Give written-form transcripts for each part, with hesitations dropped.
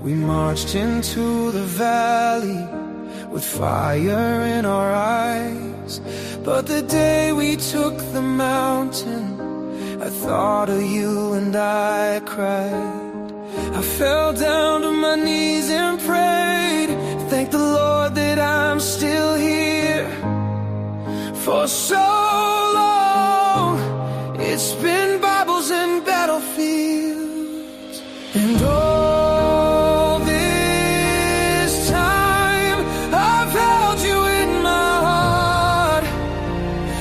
We marched into the valley with fire in our eyes. But the day we took the mountain, I thought of you and I cried. I fell down to my knees and prayed. Thank the Lord that I'm still here. For so long, it's been Bibles and battlefields. And all this time, I've held you in my heart.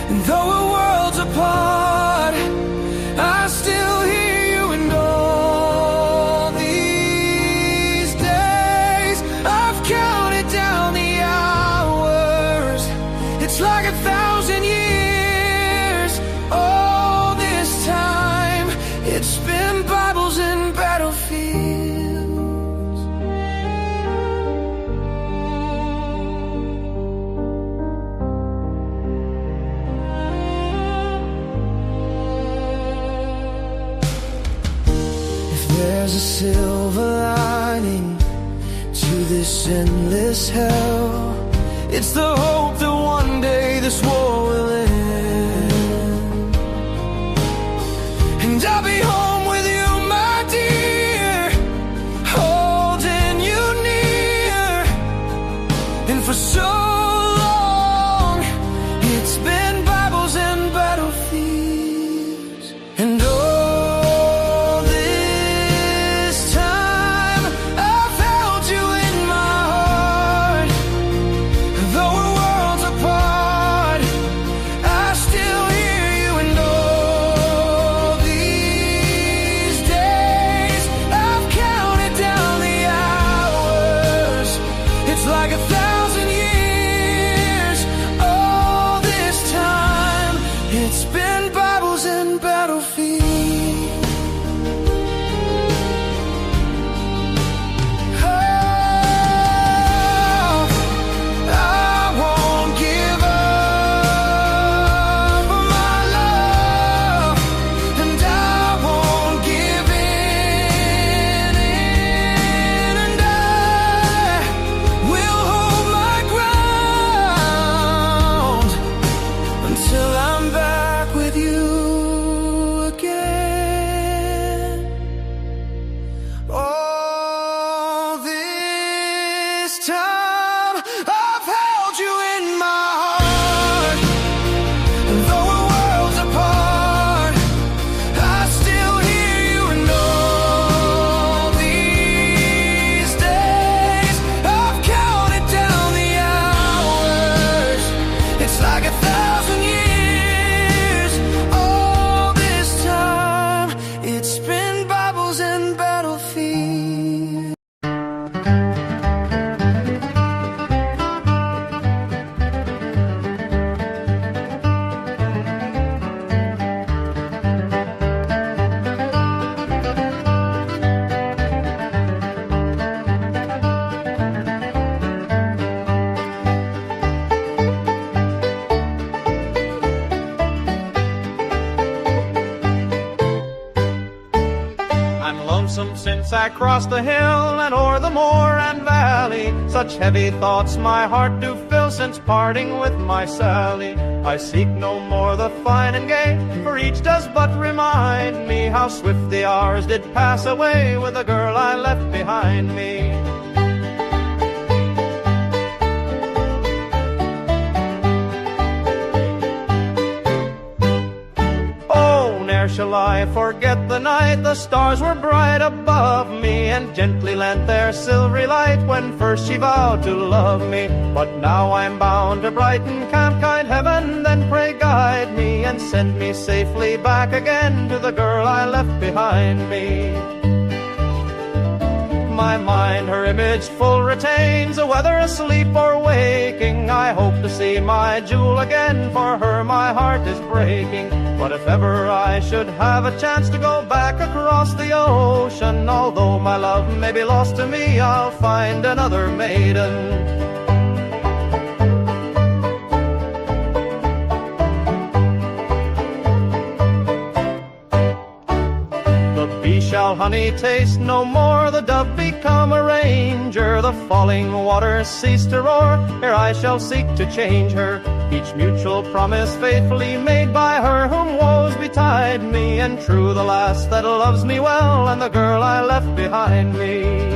And though we're worlds apart, I still hear you. And all these days, I've counted down the hours. It's like 1,000 years. All this time, it's been Bibles and battlefields. If there's a silver lining to this endless hell, it's the hope that one day this war will end. And I'll be home with you, my dear, holding you near. And for so long, it's been Bibles and battlefields. And all this time, I've held you in my heart. Though we're worlds apart, I still hear you. And all these days, I've counted down the hours. It's like 1,000 years. All this time, it's been Bibles and battlefields. Oh, I won't give up on my love, and I won't give in, and I will hold my ground until I'm back with you again. All this time, I've held you in my heart. And though we're worlds apart, I still hear you. And all these days, I've counted down the hours. It's like 1,000 years. All this time, it's been Bibles and battlefields. I'm lonesome since I crossed the hill and o'er the moor and valley. Such heavy thoughts my heart do fill since parting with my Sally. I seek no more the fine and gay, for each does but remind me how swift the hours did pass away with the girl I left behind me. Oh, ne'er shall I forget the night the stars were bright above me, and gently lent their silvery light when first she vowed to love me. But now I'm bound to Brighton camp, kind heaven, then pray guide me, and send me safely back again to the girl I left behind me. My mind her image full retains, whether asleep or waking. I hope to see my jewel again, for her my heart is breaking. But if ever I should have a chance to go back across the ocean, although my love may be lost to me, I'll find another maiden. while honey tastes no more, the dove become a ranger. The falling waters cease to roar, ere I shall seek to change her. Each mutual promise faithfully made by her whom woes betide me, and true the lass that loves me well, and the girl I left behind me.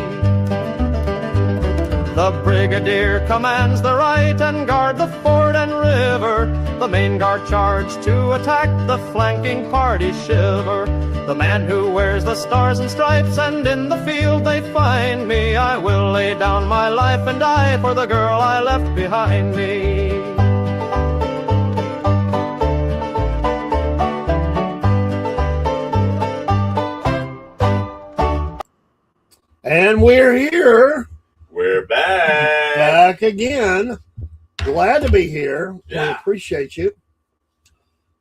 The brigadier commands the right and guard the ford and river. The main guard charged to attack, the flanking party shiver. The man who wears the stars and stripes, and in the field they find me. I will lay down my life and die for the girl I left behind me. And we're here. We're back. Back again. Glad to be here. Yeah. We appreciate you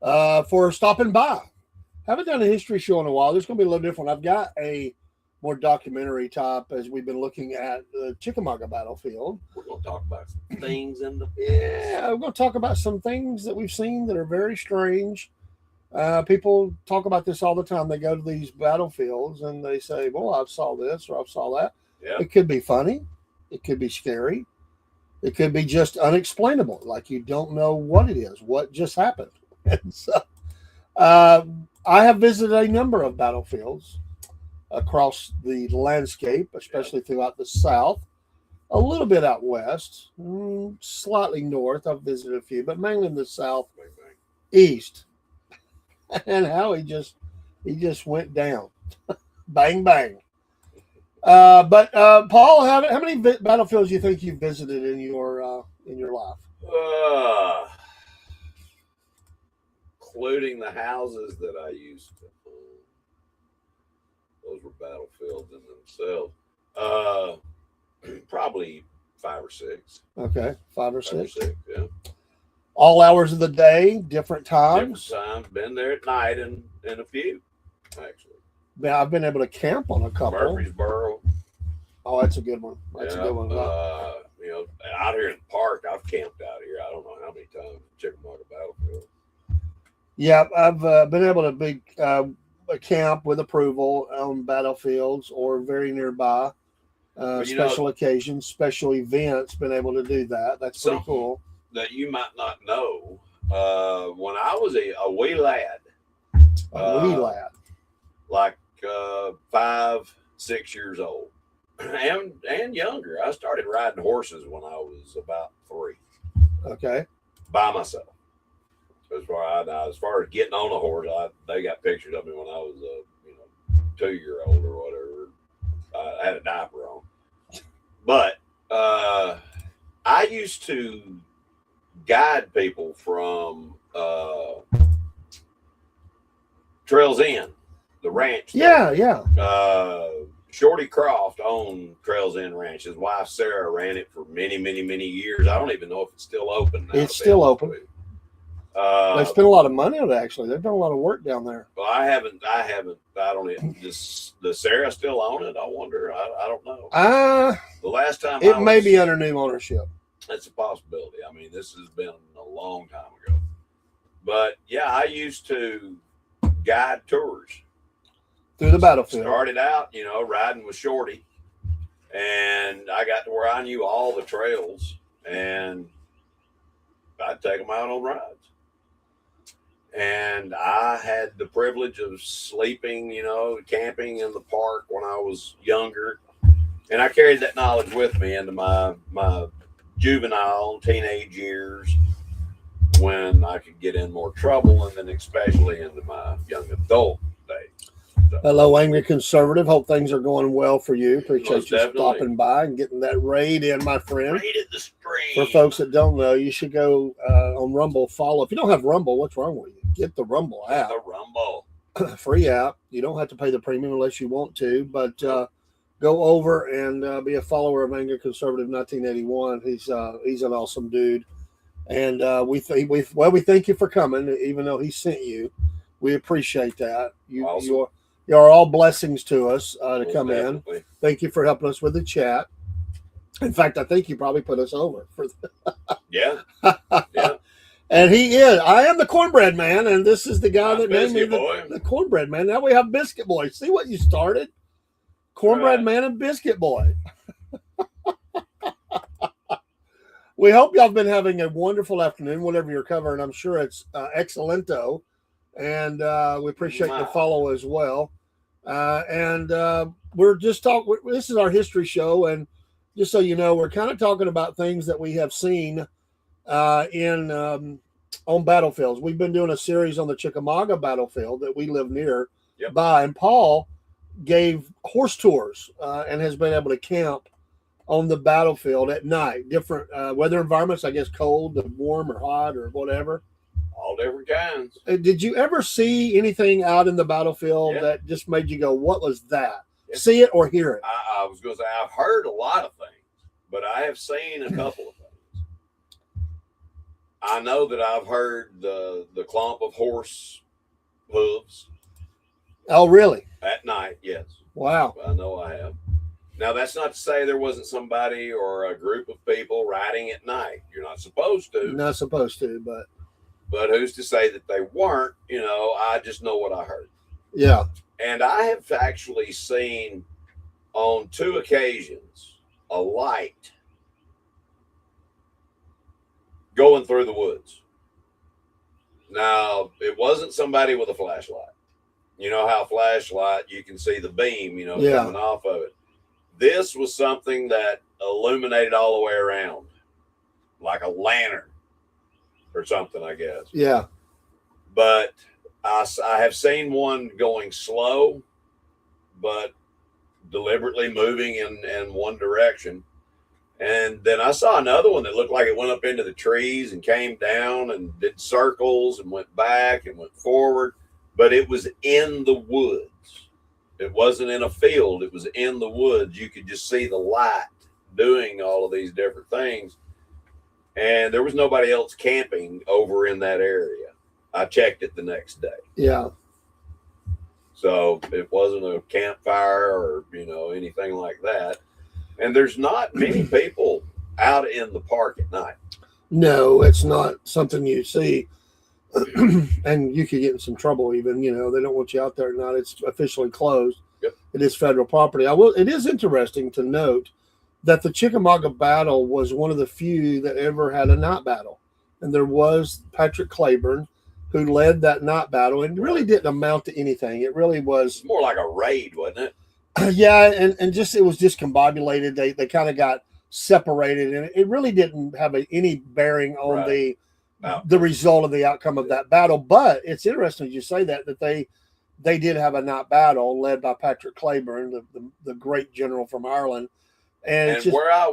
for stopping by. Haven't done a history show in a while. This is going to be a little different. I've got a more documentary type as we've been looking at the Chickamauga battlefield. We're going to talk about some things in the... Yeah, we're going to talk about some things that we've seen that are very strange. People talk about this all the time. They go to these battlefields and they say, well, I saw this or I saw that. Yeah. It could be funny. It could be scary. It could be just unexplainable. Like you don't know what it is, what just happened. And so, I have visited a number of battlefields across the landscape, especially throughout the South, a little bit out west, slightly north. I've visited a few, but mainly in the South, east. And how he just went down, bang bang. But Paul, how many battlefields do you think you've visited in your life? Including the houses that I used to own. Those were battlefields in themselves. Probably 5 or 6. Okay, 5 or 6. Yeah. All hours of the day, different times. Different times. Been there at night and a few, actually. Yeah, I've been able to camp on a couple. Murfreesboro. Oh, that's a good one. That's a good one. Out here in the park, I've camped out here. I don't know how many times at Chickamauga Battlefield. Yeah, I've been able to be a camp with approval on battlefields or very nearby. Special occasions, special events. Been able to do that. That's pretty cool. That you might not know. When I was a wee lad, like 5, 6 years old, and younger, I started riding horses when I was about 3. Okay, by myself. As far as getting on a horse, they got pictures of me when I was a 2-year-old or whatever. I had a diaper on, but I used to guide people from Trails End, the ranch. Yeah. Shorty Croft owned Trails End Ranch. His wife Sarah ran it for many, many, many years. I don't even know if it's still open now. It's still open. They spent a lot of money on it. Actually, they've done a lot of work down there. Well, I don't know. Does Sarah still own it? I wonder. I don't know. The last time it may be under new ownership. That's a possibility. I mean, this has been a long time ago. But yeah, I used to guide tours through the battlefield. Started out, riding with Shorty, and I got to where I knew all the trails, and I'd take them out on rides. And I had the privilege of sleeping, camping in the park when I was younger, and I carried that knowledge with me into my juvenile teenage years when I could get in more trouble, and then especially into my young adult days. So, hello, Angry Conservative. Hope things are going well for you. Appreciate you definitely stopping by and getting that raid in, my friend. Raided the stream. For folks that don't know, you should go on Rumble. Follow. If you don't have Rumble, what's wrong with you? Get the Rumble app. The Rumble. Free app. You don't have to pay the premium unless you want to, but go over and be a follower of Angry Conservative 1981. He's an awesome dude. And we thank you for coming, even though he sent you. We appreciate that. Awesome. You are all blessings to us to come definitely. in. Thank you for helping us with the chat. In fact, I think you probably put us over for Yeah. And he is. I am the Cornbread Man, and this is the guy that named me Biscuit the Cornbread Man. Now we have Biscuit Boy. See what you started? Cornbread Right. Man and Biscuit Boy. We hope y'all have been having a wonderful afternoon, whatever you're covering. I'm sure it's excellento, and we appreciate the follow as well. We're just talking. This is our history show, and just so you know, we're kind of talking about things that we have seen on battlefields. We've been doing a series on the Chickamauga battlefield that we live near by, and Paul gave horse tours and has been able to camp on the battlefield at night. Different weather environments, I guess, cold, warm, or hot, or whatever. All different kinds. Did you ever see anything out in the battlefield that just made you go, "What was that"? See it or hear it? I was going to say I've heard a lot of things, but I have seen a couple of things. I know that I've heard the clomp of horse hooves. Oh, really? At night, yes. Wow. I know I have. Now, that's not to say there wasn't somebody or a group of people riding at night. You're not supposed to. Not supposed to, but who's to say that they weren't? I just know what I heard. Yeah. And I have actually seen on 2 occasions a light going through the woods. Now, it wasn't somebody with a flashlight. You know how flashlight, you can see the beam, coming off of it. This was something that illuminated all the way around, like a lantern or something, I guess. Yeah. But I have seen one going slow, but deliberately moving in one direction. And then I saw another one that looked like it went up into the trees and came down and did circles and went back and went forward. But it was in the woods. It wasn't in a field. It was in the woods. You could just see the light doing all of these different things. And there was nobody else camping over in that area. I checked it the next day. Yeah. So it wasn't a campfire or, anything like that. And there's not many people out in the park at night. No, it's not something you see. And you could get in some trouble even, they don't want you out there at night. It's officially closed. Yep. It is federal property. It is interesting to note that the Chickamauga battle was one of the few that ever had a night battle. And there was Patrick Claiborne who led that night battle, and really didn't amount to anything. It really was more like a raid, wasn't it? Yeah, and just it was discombobulated. They kind of got separated, and it really didn't have any bearing on the result of the outcome of that battle. But it's interesting you say that they did have a night battle led by Patrick Claiborne, the great general from Ireland. And just, where I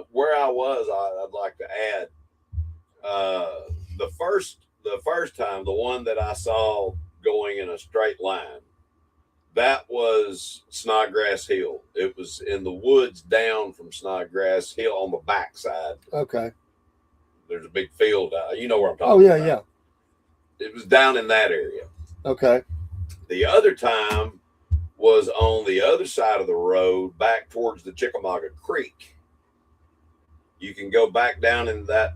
was, I'd like to add, the first time, the one that I saw going in a straight line, that was Snodgrass Hill. It was in the woods down from Snodgrass Hill on the backside. Okay. There's a big field. You know where I'm talking about. Oh, yeah. It was down in that area. Okay. The other time was on the other side of the road back towards the Chickamauga Creek. You can go back down in that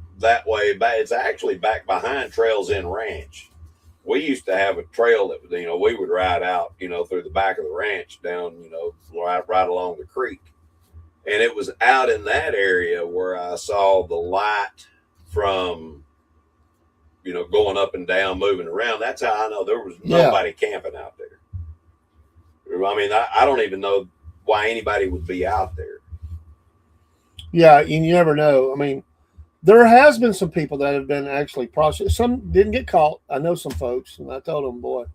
way. It's actually back behind Trails End Ranch. We used to have a trail that, we would ride out, through the back of the ranch down, right along the creek. And it was out in that area where I saw the light from, going up and down, moving around. That's how I know there was nobody camping out there. I mean, I don't even know why anybody would be out there. Yeah, and you never know. I mean, there has been some people that have been actually prosecuted. Some didn't get caught. I know some folks, and I told them, boy,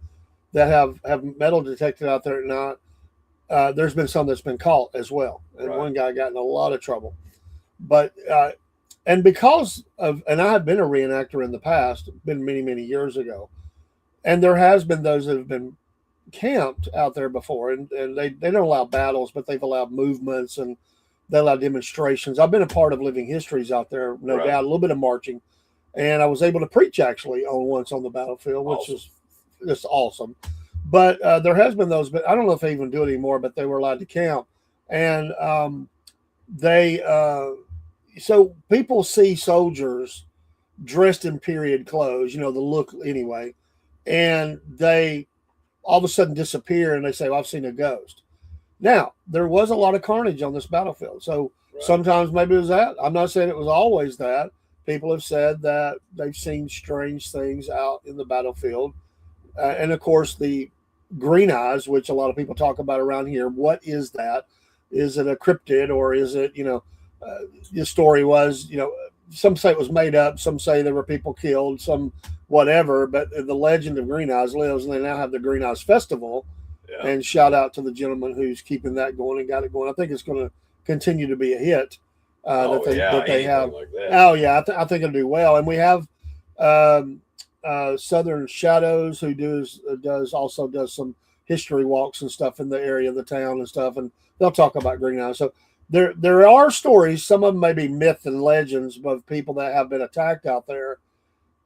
that have metal detected out there at night. There's been some that's been caught as well. And one guy got in a lot of trouble. But, and because of, and I have been a reenactor in the past, been many, many years ago. And there has been those that have been camped out there before. And they don't allow battles, but they've allowed movements and they allow demonstrations. I've been a part of Living Histories out there, no doubt, a little bit of marching. And I was able to preach actually once on the battlefield, which is just awesome. But there has been those, but I don't know if they even do it anymore, but they were allowed to camp. And so people see soldiers dressed in period clothes, the look anyway, and they all of a sudden disappear and they say, well, I've seen a ghost. Now, there was a lot of carnage on this battlefield. So sometimes maybe it was that. I'm not saying it was always that. People have said that they've seen strange things out in the battlefield. And of course, the green eyes, which a lot of people talk about around here. What is that? Is it a cryptid, or is it, the story was, some say it was made up. Some say there were people killed, some whatever. But the legend of Green Eyes lives, and they now have the Green Eyes Festival. Yeah. And shout out to the gentleman who's keeping that going and got it going. I think it's going to continue to be a hit. That they have. Like that. Oh yeah, I think it'll do well. And we have Southern Shadows, who does some history walks and stuff in the area of the town and stuff, and they'll talk about Green Eyes. So there are stories. Some of them may be myth and legends of people that have been attacked out there.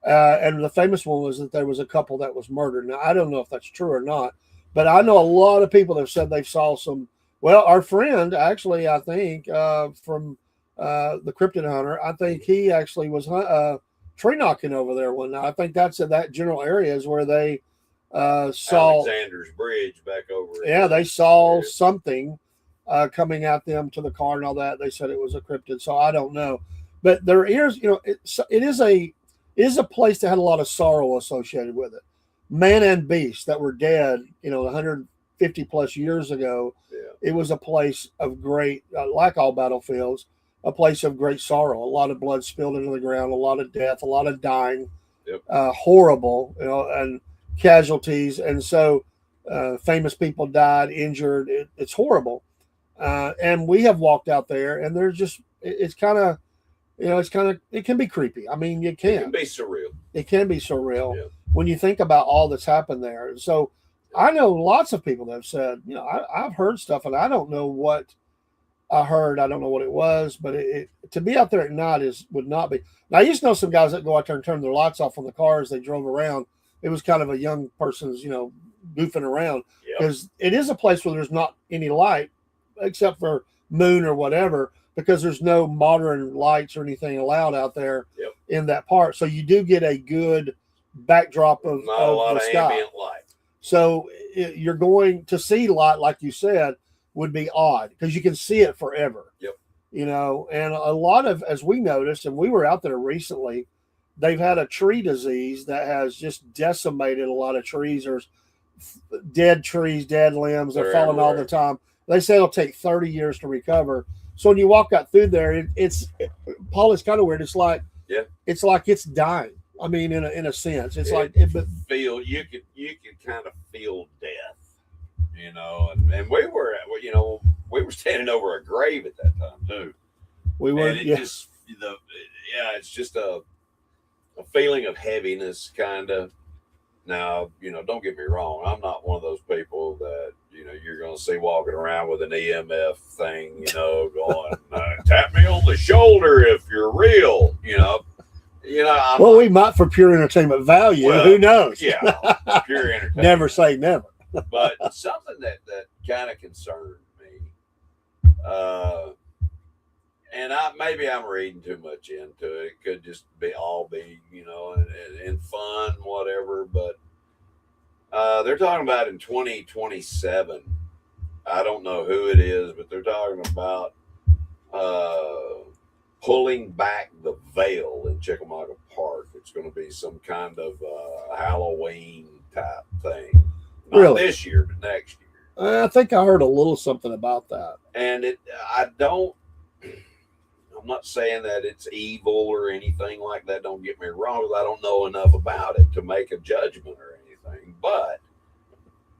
And the famous one was that there was a couple that was murdered. Now I don't know if that's true or not, but I know a lot of people that have said they saw some. Well, our friend actually, I think from the Cryptid Hunter, I think he actually was tree knocking over there one night. I think that's in that general area is where they saw Alexander's Bridge back over. Yeah, they saw something coming at them to the car and all that. They said it was a cryptid, so I don't know. But there is, it is a place that had a lot of sorrow associated with it. Man and beast that were dead, 150 plus years ago. Yeah. It was a place of great, like all battlefields, a place of great sorrow. A lot of blood spilled into the ground, a lot of death, a lot of dying, horrible, and casualties. And so famous people died, injured. It's horrible. And we have walked out there, and there's just, it can be creepy. I mean, it can be surreal. It can be surreal when you think about all that's happened there. So I know lots of people that have said, I've heard stuff, and I don't know what I heard. I don't know what it was, but to be out there at night would not be. Now, I used to know some guys that go out there and turn their lights off on the cars they drove around. It was kind of a young person's, goofing around, because it is a place where there's not any light except for moon or whatever, because there's no modern lights or anything allowed out there in that part. So you do get a good backdrop of not a lot the of sky. Ambient light. So you're going to see light, like you said, would be odd because you can see it forever. Yep. And a lot of, as we noticed, and we were out there recently, they've had a tree disease that has just decimated a lot of trees. There's dead trees, dead limbs. They're falling all the time. They say it'll take 30 years to recover. So when you walk out through there, Paul, it's kind of weird. It's like, it's like it's dying. I mean, in a sense, it's like you could kind of feel death, and we were standing over a grave at that time too. We were, and it's just a feeling of heaviness, kind of. Now, don't get me wrong. I'm not one of those people that, you're going to see walking around with an EMF thing, going, tap me on the shoulder if you're real, we might for pure entertainment value. Well, who knows? Yeah, pure entertainment. Never say never. But something that kind of concerned me, and maybe I'm reading too much into it. It could just be and fun, whatever. But they're talking about in 2027. I don't know who it is, but they're talking about pulling back the veil in Chickamauga Park. It's going to be some kind of Halloween type thing. Not this year, but next year. I think I heard a little something about that. And I'm not saying that it's evil or anything like that. Don't get me wrong. I don't know enough about it to make a judgment or anything. But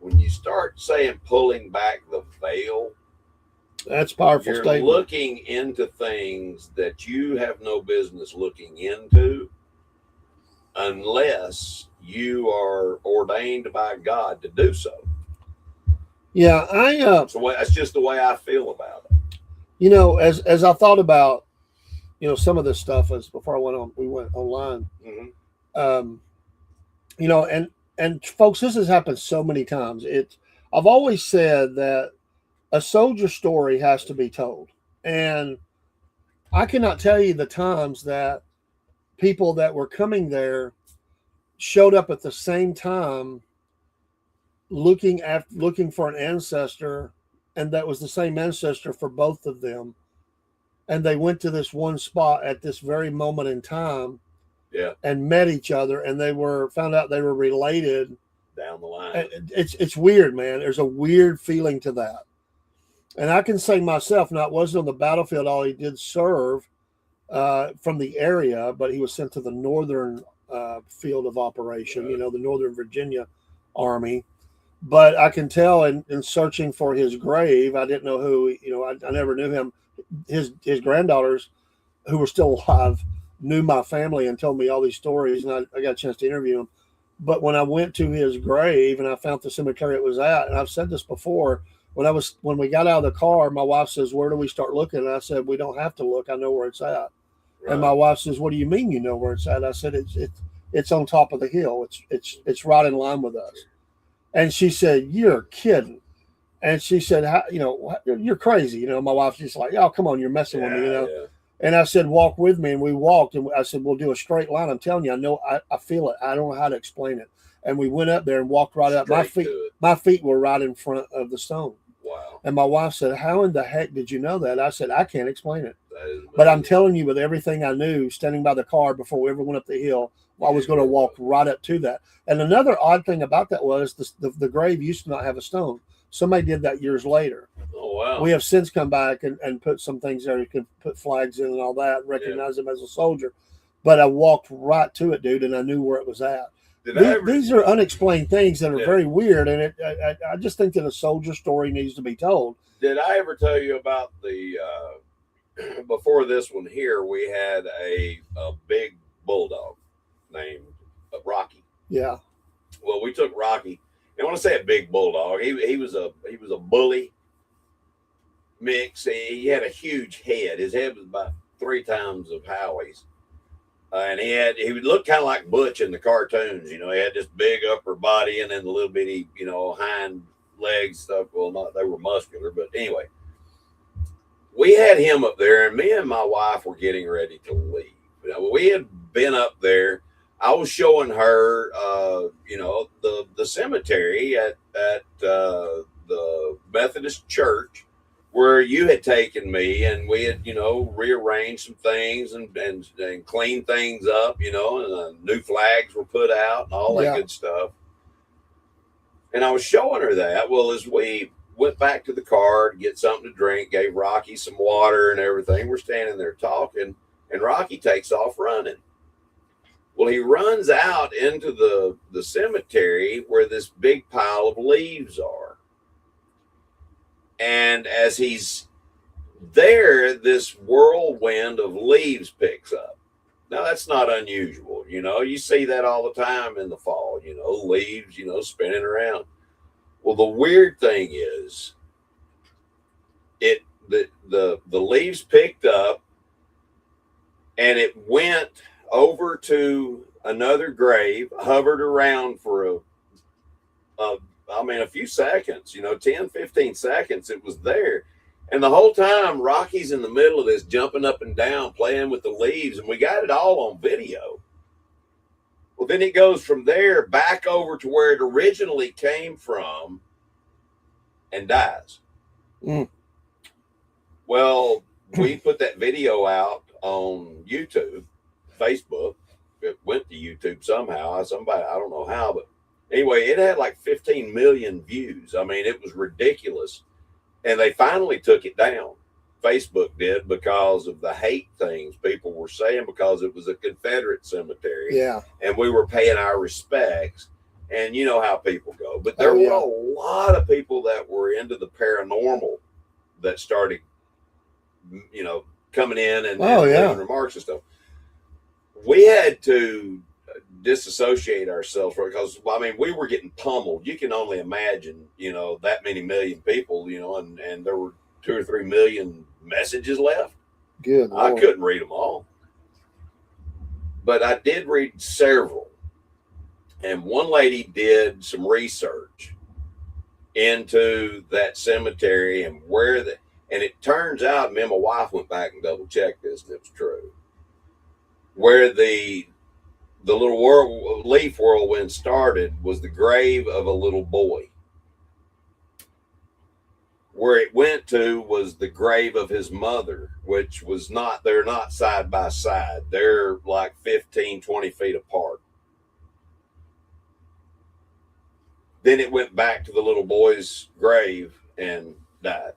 when you start saying pulling back the veil, that's a powerful you're statement. Looking into things that you have no business looking into unless you are ordained by God to do so. Yeah, that's just the way I feel about it. As I thought about, some of this stuff as before we went online. Mm-hmm. And folks, this has happened so many times. I've always said that a soldier story has to be told, and I cannot tell you the times that people that were coming there showed up at the same time looking for an ancestor, and that was the same ancestor for both of them, and they went to this one spot at this very moment in time, and met each other, and they were found out they were related down the line. It's weird, man. There's a weird feeling to that, and I can say myself, now it wasn't on the battlefield. All he did serve from the area, but he was sent to the northern field of operation, the Northern Virginia Army. But I can tell in searching for his grave, I didn't know who, I never knew him. His granddaughters, who were still alive, knew my family and told me all these stories, and I got a chance to interview him. But when I went to his grave and I found the cemetery it was at, and I've said this before, when we got out of the car, my wife says, "Where do we start looking?" And I said, "We don't have to look. I know where it's at." Right. And my wife says, "What do you mean you know where it's at?" I said, "It's on top of the hill. It's right in line with us." And she said, "You're kidding." And she said, "You're crazy." My wife's just like, "Oh, come on, you're messing with me." Yeah. And I said, "Walk with me." And we walked, and I said, "We'll do a straight line." I'm telling you, I know, I feel it. I don't know how to explain it. And we went up there and walked right up. My feet were right in front of the stone. Wow. And my wife said, "How in the heck did you know that?" I said, "I can't explain it. But I'm telling you, with everything I knew, standing by the car before we ever went up the hill, I was going to walk right up to that." And another odd thing about that was the grave used to not have a stone. Somebody did that years later. Oh, wow. We have since come back and put some things there. You can put flags in and all that, and recognize him as a soldier. But I walked right to it, dude, and I knew where it was at. These are unexplained things that are very weird, and I just think that a soldier story needs to be told. Did I ever tell you about the before this one here? We had a big bulldog named Rocky. Yeah. Well, we took Rocky, and when I say a big bulldog, he was a bully mix. He had a huge head. His head was about 3 times of Howie's. And he would look kind of like Butch in the cartoons. He had this big upper body and then the little bitty, hind legs stuff. Well, they were muscular, but anyway, we had him up there, and me and my wife were getting ready to leave. We had been up there. I was showing her, the cemetery at the Methodist church where you had taken me, and we had, rearranged some things and cleaned things up, and new flags were put out and all that good stuff. And I was showing her that. Well, as we went back to the car to get something to drink, gave Rocky some water and everything, we're standing there talking, and Rocky takes off running. Well, he runs out into the cemetery where this big pile of leaves are. And as he's there, this whirlwind of leaves picks up. Now, that's not unusual. You see that all the time in the fall, leaves, spinning around. Well, the weird thing is the leaves picked up, and it went over to another grave, hovered around for a few seconds, 10, 15 seconds, it was there. And the whole time, Rocky's in the middle of this, jumping up and down, playing with the leaves, and we got it all on video. Well, then it goes from there back over to where it originally came from and dies. Mm. Well, we put that video out on YouTube, Facebook. It went to YouTube somehow. Somebody, I don't know how, but anyway, it had like 15 million views. I mean, it was ridiculous. And they finally took it down. Facebook did, because of the hate things people were saying, because it was a Confederate cemetery. Yeah. And we were paying our respects. And you know how people go. But there were a lot of people that were into the paranormal that started, coming in and making remarks and stuff. We had to disassociate ourselves because, we were getting pummeled. You can only imagine, that many million people, and there were 2 or 3 million messages left. Good. I couldn't read them all, but I did read several. And one lady did some research into that cemetery and and it turns out, me and my wife went back and double checked this, and it was true. where the little leaf whirlwind started was the grave of a little boy. Where it went to was the grave of his mother, which was not, they're not side by side. They're like 15, 20 feet apart. Then it went back to the little boy's grave and died.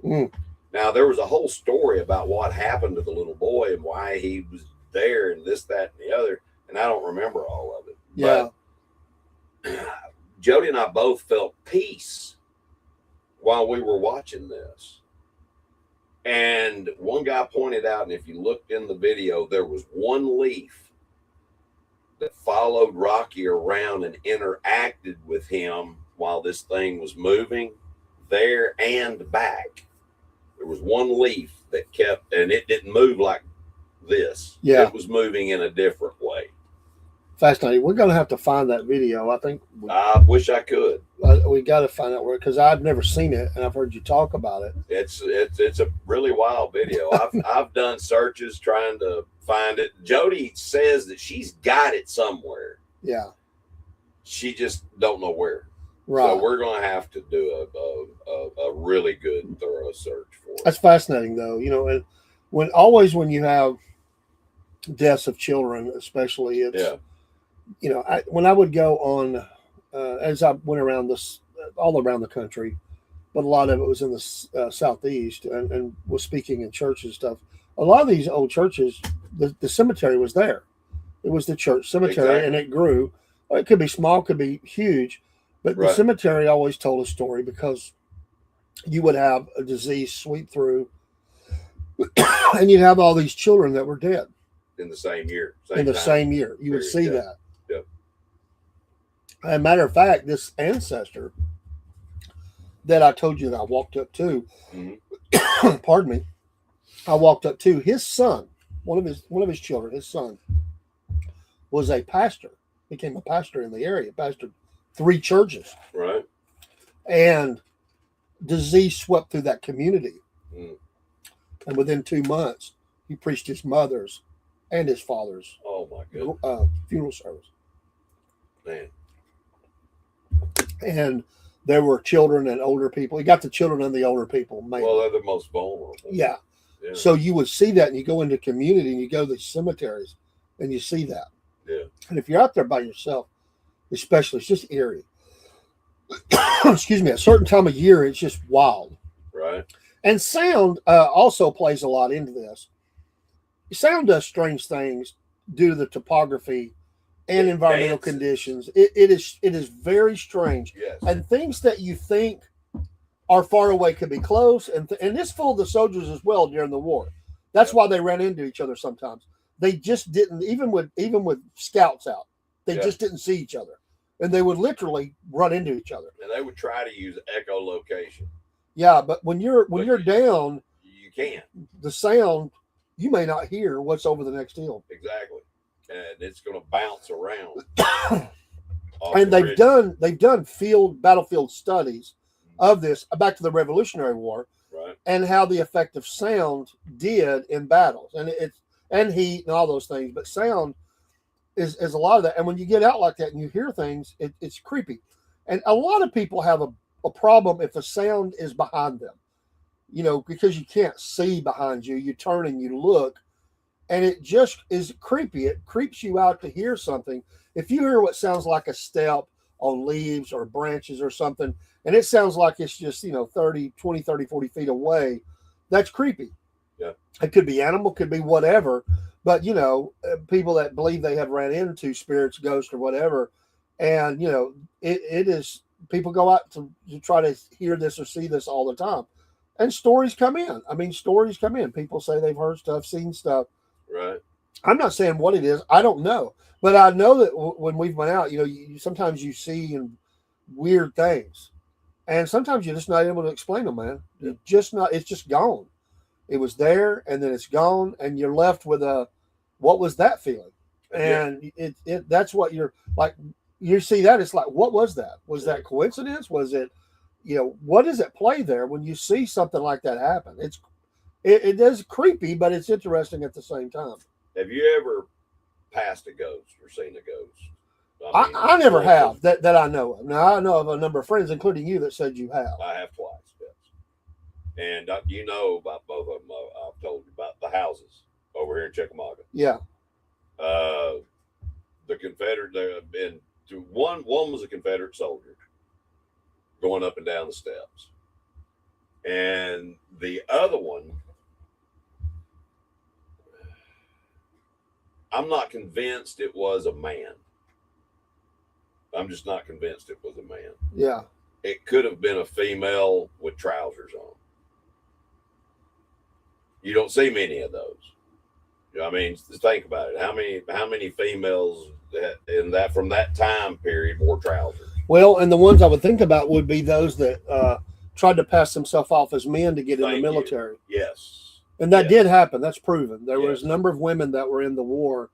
Mm. Now, there was a whole story about what happened to the little boy and why he was there and this, that, and the other. And I don't remember all of it. Yeah. But Jody and I both felt peace while we were watching this. And one guy pointed out, and if you looked in the video, there was one leaf that followed Rocky around and interacted with him while this thing was moving there and back. There was one leaf that kept, and it didn't move like this. Yeah. It was moving in a different way. Fascinating. We're going to have to find that video. I think I wish I could. we got to find out where, because I've never seen it and I've heard you talk about it. It's a really wild video. I've done searches trying to find it. Jody says that she's got it somewhere. Yeah. She just don't know where. Right. So we're going to have to do a really good, thorough search for it. That's fascinating, though. You know, and when you have deaths of children, especially, it's, Yeah. you know, when I would go on, as I went around this, all around the country, but a lot of it was in the Southeast and was speaking in churches and stuff. A lot of these old churches, the cemetery was there. It was the church cemetery, Exactly. and it grew. It could be small, could be huge, but Right. the cemetery always told a story because you would have a disease sweep through, and you'd have all these children that were dead In the same year. in the time. same year. You would Period. see Yeah. that. Yep. As a matter of fact, this ancestor that I told you that I walked up to, Mhm. pardon me, I walked up to his son, one of his children, his son was a pastor, became a pastor in the area, pastored 3 churches, Right. and disease swept through that community. Mm. And within 2 months, he preached his mother's and his father's Oh my goodness, funeral service. man. And there were children and older people. He got the children and the older people, mainly. Well, they're the most vulnerable. Yeah. Yeah. So you would see that, and you go into community and you go to the cemeteries and you see that. Yeah. And if you're out there by yourself, especially, it's just eerie. Excuse me, at a certain time of year, it's just wild. Right. And sound also plays a lot into this. Sound does strange things due to the topography and It environmental dances. conditions. It is very strange. Yes. And things that you think are far away could be close. And this fooled the soldiers as well during the war. That's why they ran into each other sometimes. They just didn't, even with scouts out, they Yeah. just didn't see each other. And they would literally run into each other. And they would try to use echolocation. Yeah, but when you're But down, You can't. the sound, you may not hear what's over the next hill. Exactly. And it's going to bounce around. off And the they've done battlefield studies of this back to the Revolutionary War Right. and how the effect of sound did in battles, and heat and all those things. But sound is a lot of that. And when you get out like that and you hear things, it's creepy. And a lot of people have a problem if a sound is behind them, you know, because you can't see behind you. You turn and you look, and it just is creepy. It creeps you out to hear something. If you hear what sounds like a step on leaves or branches or something, and it sounds like it's just, 30, 20, 30, 40 feet away, that's creepy. Yeah. It could be animal, could be whatever. But, people that believe they have ran into spirits, ghosts, or whatever, and, it is, people go out to try to hear this or see this all the time. And stories come in. Stories come in. People say they've heard stuff, seen stuff. Right. I'm not saying what it is. I don't know. But I know that when we've went out, sometimes you see weird things. And sometimes you're just not able to explain them, man. It's just gone. It was there, and then it's gone, and you're left with what was that feeling? And that's what you're like. You see that, it's like, what was that? Was that coincidence? Was it, what does it play there when you see something like that happen? It is creepy, but it's interesting at the same time. Have you ever passed a ghost or seen a ghost. I never have that I know of. Now, I know of a number of friends, including you, that said you have. I have twice, yes. And you know about both of them. I've told you about the houses over here in Chickamauga. Yeah. The Confederate, there have been one was a Confederate soldier going up and down the steps. And the other one, I'm not convinced it was a man. I'm just not convinced it was a man. Yeah. It could have been a female with trousers on. You don't see many of those. I mean, think about it. How many females from that time period wore trousers? Well, and the ones I would think about would be those that tried to pass themselves off as men to get in the military. Yes. And that did happen. That's proven. There Yes. was a number of women that were in the war.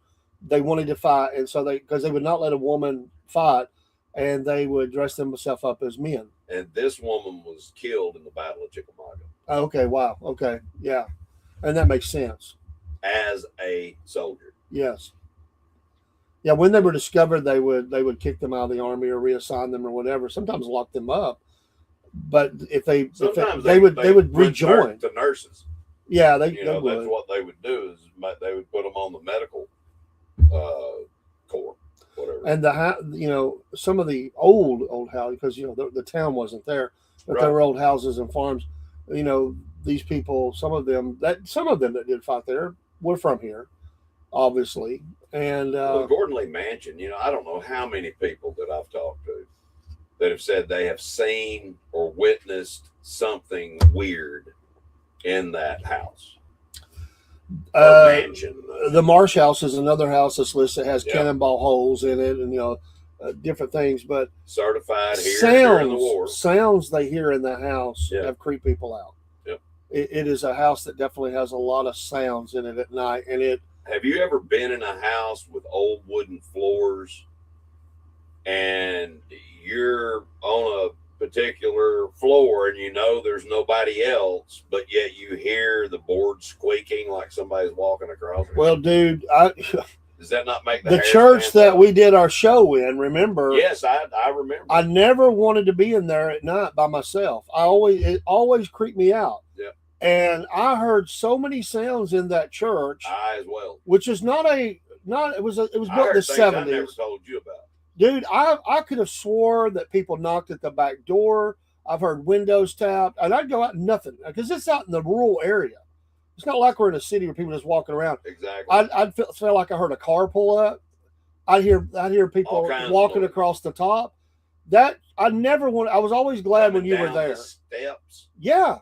They wanted to fight, and so because they would not let a woman fight, and they would dress themselves up as men. And this woman was killed in the Battle of Chickamauga. Okay, wow. Okay, yeah. And that makes sense. As a soldier. Yes. Yeah, when they were discovered, they would kick them out of the army or reassign them or whatever. Sometimes lock them up. But if they would rejoin the nurses. Yeah, they that's would. what they would do is they would put them on the medical corps, whatever. And some of the old houses, because the town wasn't there, but there were old houses and farms. These people, some of them that did fight there were from here, obviously. And the Gordon Lee Mansion, I don't know how many people that I've talked to that have said they have seen or witnessed something weird in that house. Mansion. The Marsh House is another house that's listed. It has cannonball holes in it, and different things. But certified here during the war. Sounds they hear in the house have creeped people out. Yep. It is a house that definitely has a lot of sounds in it at night, and it. Have you ever been in a house with old wooden floors and you're on a particular floor and there's nobody else, but yet you hear the board squeaking like somebody's walking across it? Well, dude, does that not make the church that we did our show in, remember? Yes, I remember. I never wanted to be in there at night by myself. It always creeped me out. Yeah. And I heard so many sounds in that church. I as well. Which is it was built in the 70s. I never told you about. Dude, I could have swore that people knocked at the back door. I've heard windows tapped, and I'd go out and nothing, because it's out in the rural area. It's not like we're in a city where people just walking around. Exactly. I'd feel like I heard a car pull up. I'd hear people walking across the top. That I never want. I was always glad when you were there. The steps. Yeah.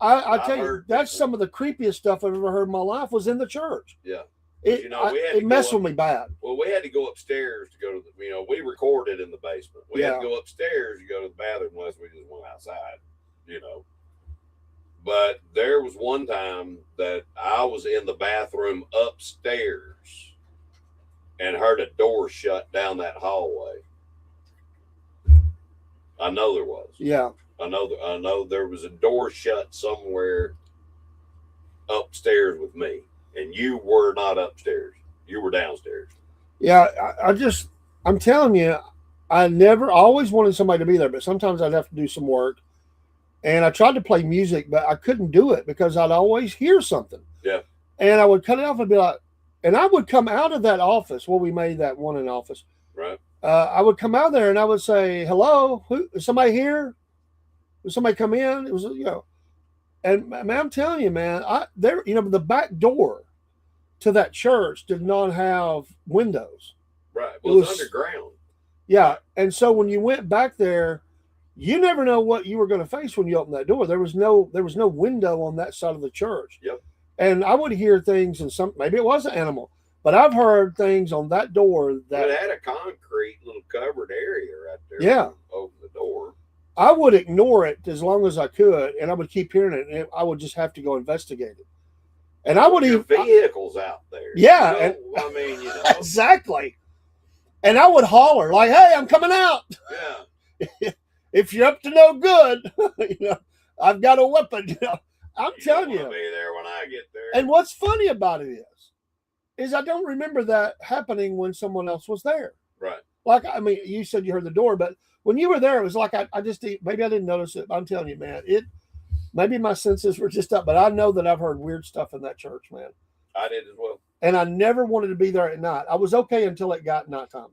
I tell you, that's some of the creepiest stuff I've ever heard in my life was in the church. Yeah. It messed with me bad. Well, we had to go upstairs to go to we recorded in the basement. We had to go upstairs to go to the bathroom unless we just went outside, But there was one time that I was in the bathroom upstairs and heard a door shut down that hallway. I know there was. Yeah. I know there was a door shut somewhere upstairs with me, and you were not upstairs. You were downstairs. Yeah, I'm telling you, I always wanted somebody to be there, but sometimes I'd have to do some work. And I tried to play music, but I couldn't do it because I'd always hear something. Yeah. And I would cut it off and be like, and I would come out of that office where we made that one in office. Right. I would come out there and I would say, hello, is somebody here? Did somebody come in? It was, and man, I'm telling you, man, the back door to that church did not have windows. Right. Well, it's underground. Yeah. And so when you went back there, you never know what you were going to face when you opened that door. There was no window on that side of the church. Yep. And I would hear things, and maybe it was an animal, but I've heard things on that door that it had a concrete little covered area right there. Yeah. Over the door. I would ignore it as long as I could, and I would keep hearing it, and I would just have to go investigate it. And I would even vehicles out there. Yeah. Exactly. And I would holler like, "Hey, I'm coming out." Yeah. If you're up to no good, I've got a weapon. I'm telling you. Be there when I get there. And what's funny about it is, is I don't remember that happening when someone else was there. Right. Like, I mean, you said you heard the door, but when you were there, it was like I just maybe I didn't notice it. But I'm telling you, man, maybe my senses were just up. But I know that I've heard weird stuff in that church, man. I did as well. And I never wanted to be there at night. I was okay until it got nighttime.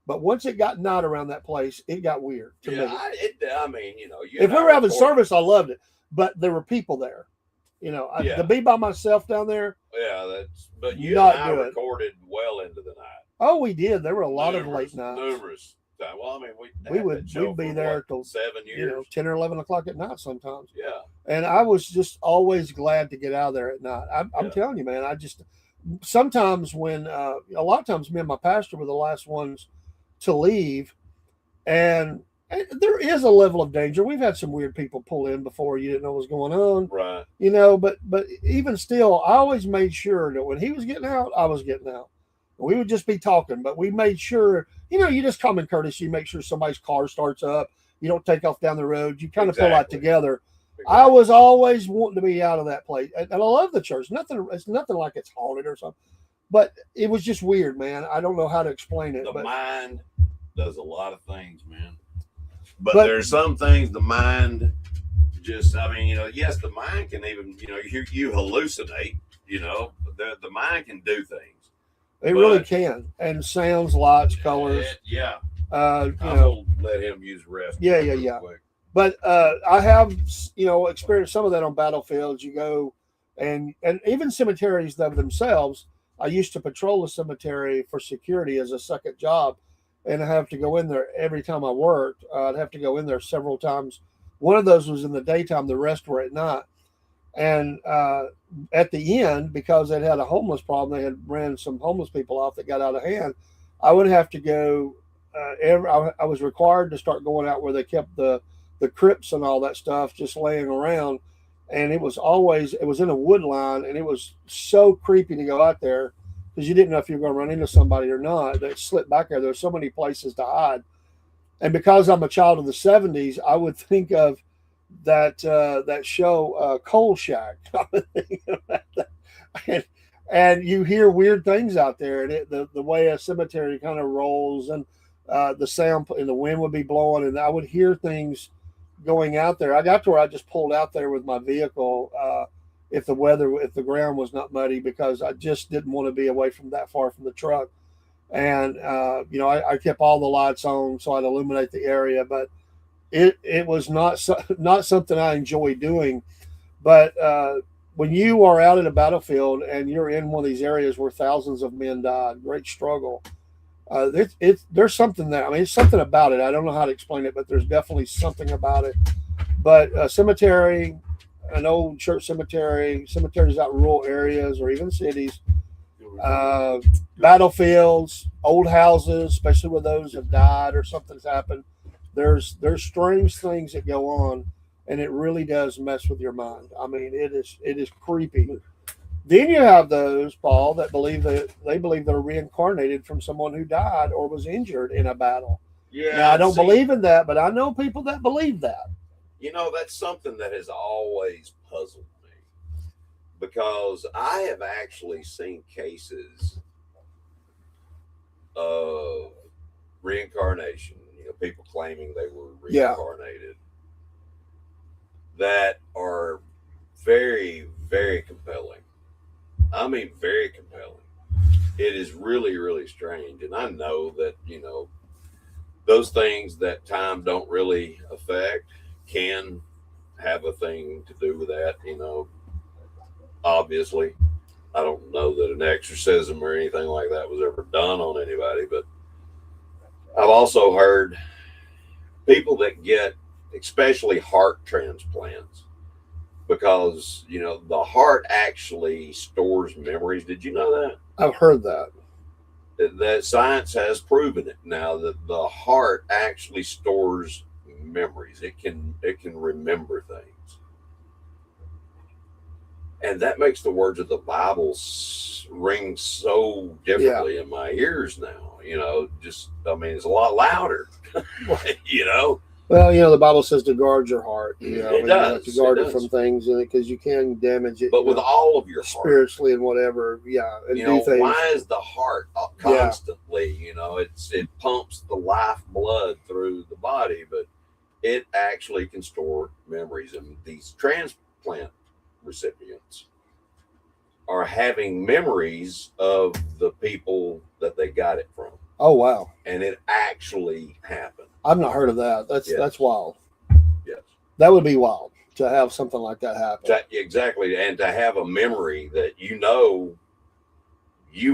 But once it got night around that place, it got weird to me. I mean, if we were having service, I loved it. But there were people there. To be by myself down there. Yeah, but you not and I good. Recorded well into the night. Oh, we did. There were a lot of late nights. Numerous times. Well, I mean, we'd be there till 7 years. 10 or 11 o'clock at night sometimes. Yeah. And I was just always glad to get out of there at night. I'm telling you, man, sometimes when, a lot of times me and my pastor were the last ones to leave. And there is a level of danger. We've had some weird people pull in before you didn't know what was going on. Right. But even still, I always made sure that when he was getting out, I was getting out. We would just be talking, but we made sure, you just common courtesy, you make sure somebody's car starts up. You don't take off down the road. You kind of pull out together. Exactly. I was always wanting to be out of that place. And I love the church. It's nothing like it's haunted or something. But it was just weird, man. I don't know how to explain it. The mind does a lot of things, man. But there's some things the mind just, yes, the mind can even, you hallucinate, the mind can do things. It really can. And sounds, lights, colors. Yeah. I'll let him use the rest. Yeah. But I have, experienced some of that on battlefields. You go and even cemeteries themselves. I used to patrol a cemetery for security as a second job. And I have to go in there every time I worked. I'd have to go in there several times. One of those was in the daytime. The rest were at night. And at the end, because they had a homeless problem, they had ran some homeless people off that got out of hand. I would have to go. I was required to start going out where they kept the crypts and all that stuff just laying around. And it was in a wood line, and it was so creepy to go out there. Because you didn't know if you were going to run into somebody or not. That slipped back there. There's so many places to hide. And because I'm a child of the 70s, I would think of that show, Coal Shack. I would think of that. And you hear weird things out there. And the way a cemetery kind of rolls and the sound and the wind would be blowing. And I would hear things going out there. I got to where I just pulled out there with my vehicle if the ground was not muddy, because I just didn't want to be away from that far from the truck. And, I kept all the lights on so I'd illuminate the area, but it was not something I enjoy doing. But when you are out at a battlefield and you're in one of these areas where thousands of men died, great struggle, there's something there. It's something about it. I don't know how to explain it, but there's definitely something about it. But a cemetery, an old church cemetery, cemeteries out in rural areas or even cities, battlefields, old houses, especially where those have died or something's happened. There's strange things that go on, and it really does mess with your mind. It is creepy. Then you have those, Paul, that believe they're reincarnated from someone who died or was injured in a battle. Yeah, now, I don't believe in that, but I know people that believe that. That's something that has always puzzled me, because I have actually seen cases of reincarnation, people claiming they were reincarnated, that are very, very compelling. Very compelling. It is really, really strange. And I know that, those things that time don't really affect can have a thing to do with that, obviously. I don't know that an exorcism or anything like that was ever done on anybody, but I've also heard people that get especially heart transplants, because, the heart actually stores memories. Did you know that? I've heard that. That science has proven it now, that the heart actually stores memories. It can remember things, and that makes the words of the Bible ring so differently in my ears now. It's a lot louder. Well, the Bible says to guard your heart. You It have does. to guard It it does. from things because you can damage it. But with all of your heart, spiritually and whatever, and do things. why is the heart constantly? It pumps the life blood through the body, but it actually can store memories. And these transplant recipients are having memories of the people that they got it from. Oh wow! And it actually happened. I've not heard of that. That's Yes. that's wild. Yes. That would be wild to have something like that happen. Exactly. And to have a memory that you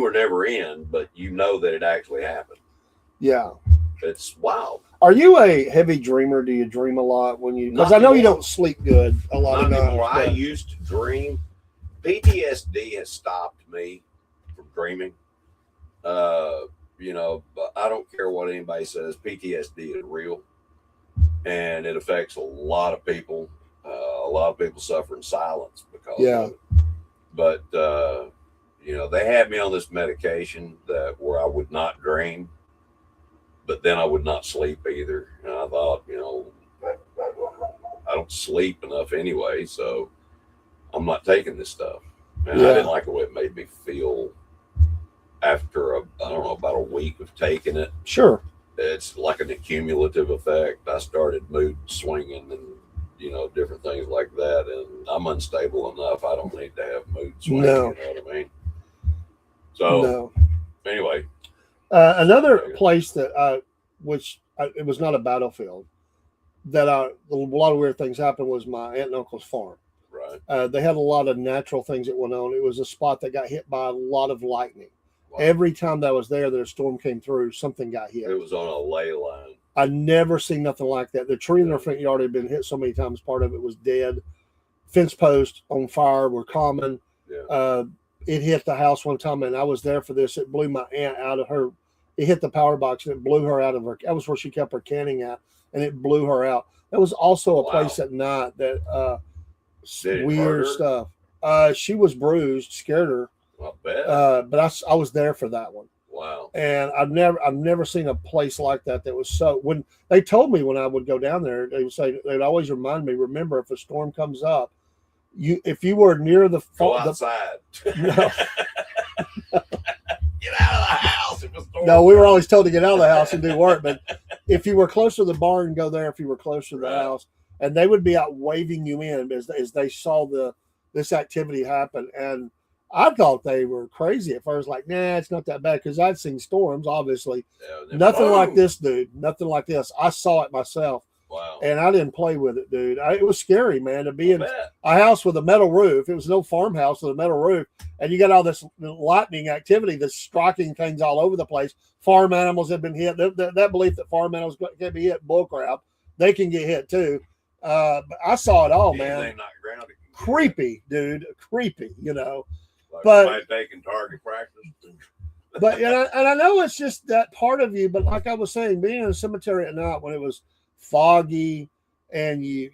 were never in, but that it actually happened. Yeah. It's wild. Are you a heavy dreamer? Do you dream a lot when you? Because Not I know you anymore. don't sleep good a lot of Not nights. anymore. I but- used to dream. PTSD has stopped me from dreaming. But I don't care what anybody says. PTSD is real, and it affects a lot of people. A lot of people suffer in silence because of it. But they had me on this medication where I would not dream, but then I would not sleep either. And I thought, I don't sleep enough anyway, so I'm not taking this stuff. And I didn't like the way it made me feel after about a week of taking it. Sure. It's like an accumulative effect. I started mood swinging and different things like that, and I'm unstable enough. I don't need to have mood swings. No. You know what I mean? So No. anyway, Another place that it was not a battlefield that a lot of weird things happened was my aunt and uncle's farm. right. They had a lot of natural things that went on. It was a spot that got hit by a lot of lightning. Wow. Every time that I was there, that a storm came through, something got hit. It was on a ley line. I never seen nothing like that. The tree in their front yard had been hit so many times. Part of it was dead. Fence posts on fire were common. Yeah. It hit the house one time, and I was there for this. It blew my aunt out of her. It hit the power box, and it blew her out of her. That was where she kept her canning at, and it blew her out. That was also a place at night that Did it weird hurt stuff. She was bruised, scared her. I bet. But I was there for that one. Wow. And I've never seen a place like that was so. When they told me when I would go down there, they would say they'd always remind me, remember, if a storm comes up, if you were near the Go outside. No. Get out of the house. If a storm No, we were always told to get out of the house and do work. But if you were close to the barn, go there. If you were close to the house, and they would be out waving you in as they saw this activity happen. And I thought they were crazy at first. Like, nah, it's not that bad because I'd seen storms. Obviously, nothing like this, dude. Nothing like this. I saw it myself. Wow. And I didn't play with it, dude. It was scary, man, to be in a house with a metal roof. It was no farmhouse with a metal roof. And you got all this lightning activity that's striking things all over the place. Farm animals have been hit. That belief that farm animals can be hit, bullcrap. They can get hit too. But I saw it all, man. Creepy, dude. Creepy, Like but taking target practice. But and I know it's just that part of you. But like I was saying, being in a cemetery at night when it was foggy and you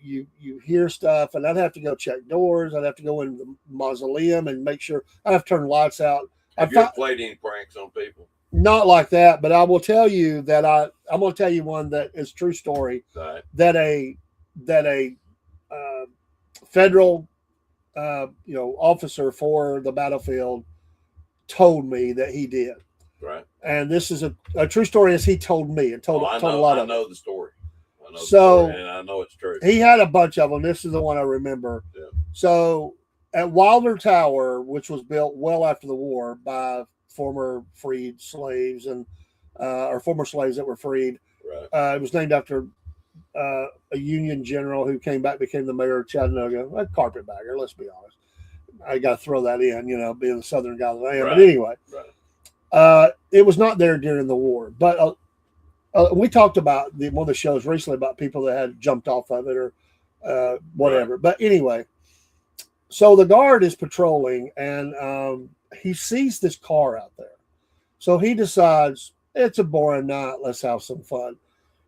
hear stuff, and I'd have to go check doors. I'd have to go in the mausoleum and make sure. I'd have to turn lights out. Have you ever played any pranks on people? Not like that, but I will tell you that I'm going to tell you one that is true story. Right. That a federal officer for the battlefield told me that he did. Right. And this is a true story as he told me and told a lot of I know the story. And I know it's true. He had a bunch of them. This is the one I remember. Yeah. So at Wilder Tower, which was built well after the war by former freed slaves or former slaves that were freed. Right. It was named after a Union general who came back, became the mayor of Chattanooga, a carpetbagger, let's be honest. I got to throw that in, being the Southern guy that I am. Right. But anyway, it was not there during the war. But we talked about one of the shows recently about people that had jumped off of it or whatever. Right. But anyway, so the guard is patrolling and he sees this car out there. So he decides it's a boring night. Let's have some fun.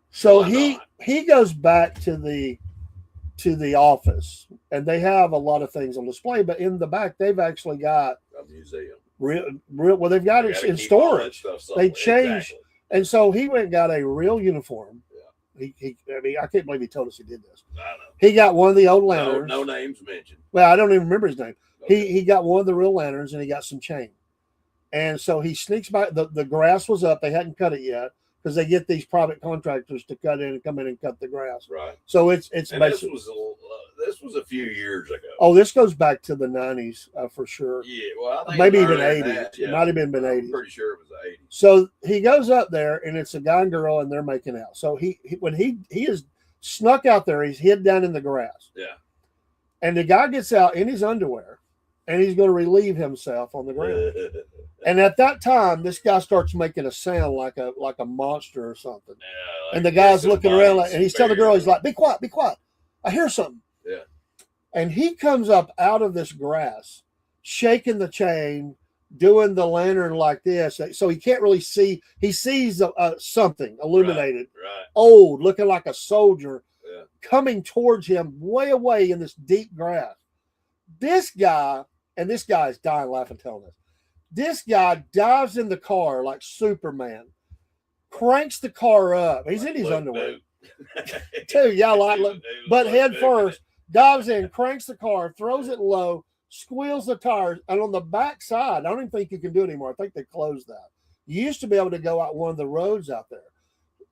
So he goes back to the office, and they have a lot of things on display. But in the back, they've actually got a museum. Well, they've got it in storage. They changed, and so he went and got a real uniform. I mean, I can't believe he told us he did this. I know. He got one of the old No, lanterns. no names mentioned. Well, I don't even remember his name. Okay. He got one of the real lanterns and he got some chain. And so he sneaks by. The grass was up. They hadn't cut it yet because they get these private contractors to cut in and come in and cut the grass. Right. So it's And basically. this was a few years ago. Oh, this goes back to the 90s for sure. Yeah, well, I think Maybe it even was earlier 80s. than that, It might have been I'm 80s. pretty sure it was the 80s. So he goes up there, and it's a guy and girl, and they're making out. So when he is snuck out there, he's hid down in the grass, Yeah. and the guy gets out in his underwear, and he's going to relieve himself on the ground. And at that time, this guy starts making a sound like a monster or something. Yeah, And the guy's this looking is around, nice. and he's telling the girl, he's like, "Be quiet, be quiet. I hear something." Yeah. And he comes up out of this grass, shaking the chain, doing the lantern like this. So he can't really see. He sees something illuminated, Right. old, looking like a soldier, Yeah. coming towards him way away in this deep grass. This guy, and this guy is dying laughing telling this. This guy dives in the car like Superman, cranks the car up. He's in his underwear. Too, yeah, like, but head first, dives in, cranks the car, throws it low, squeals the tires, and on the back side, I don't even think you can do it anymore. I think they closed that. You used to be able to go out one of the roads out there.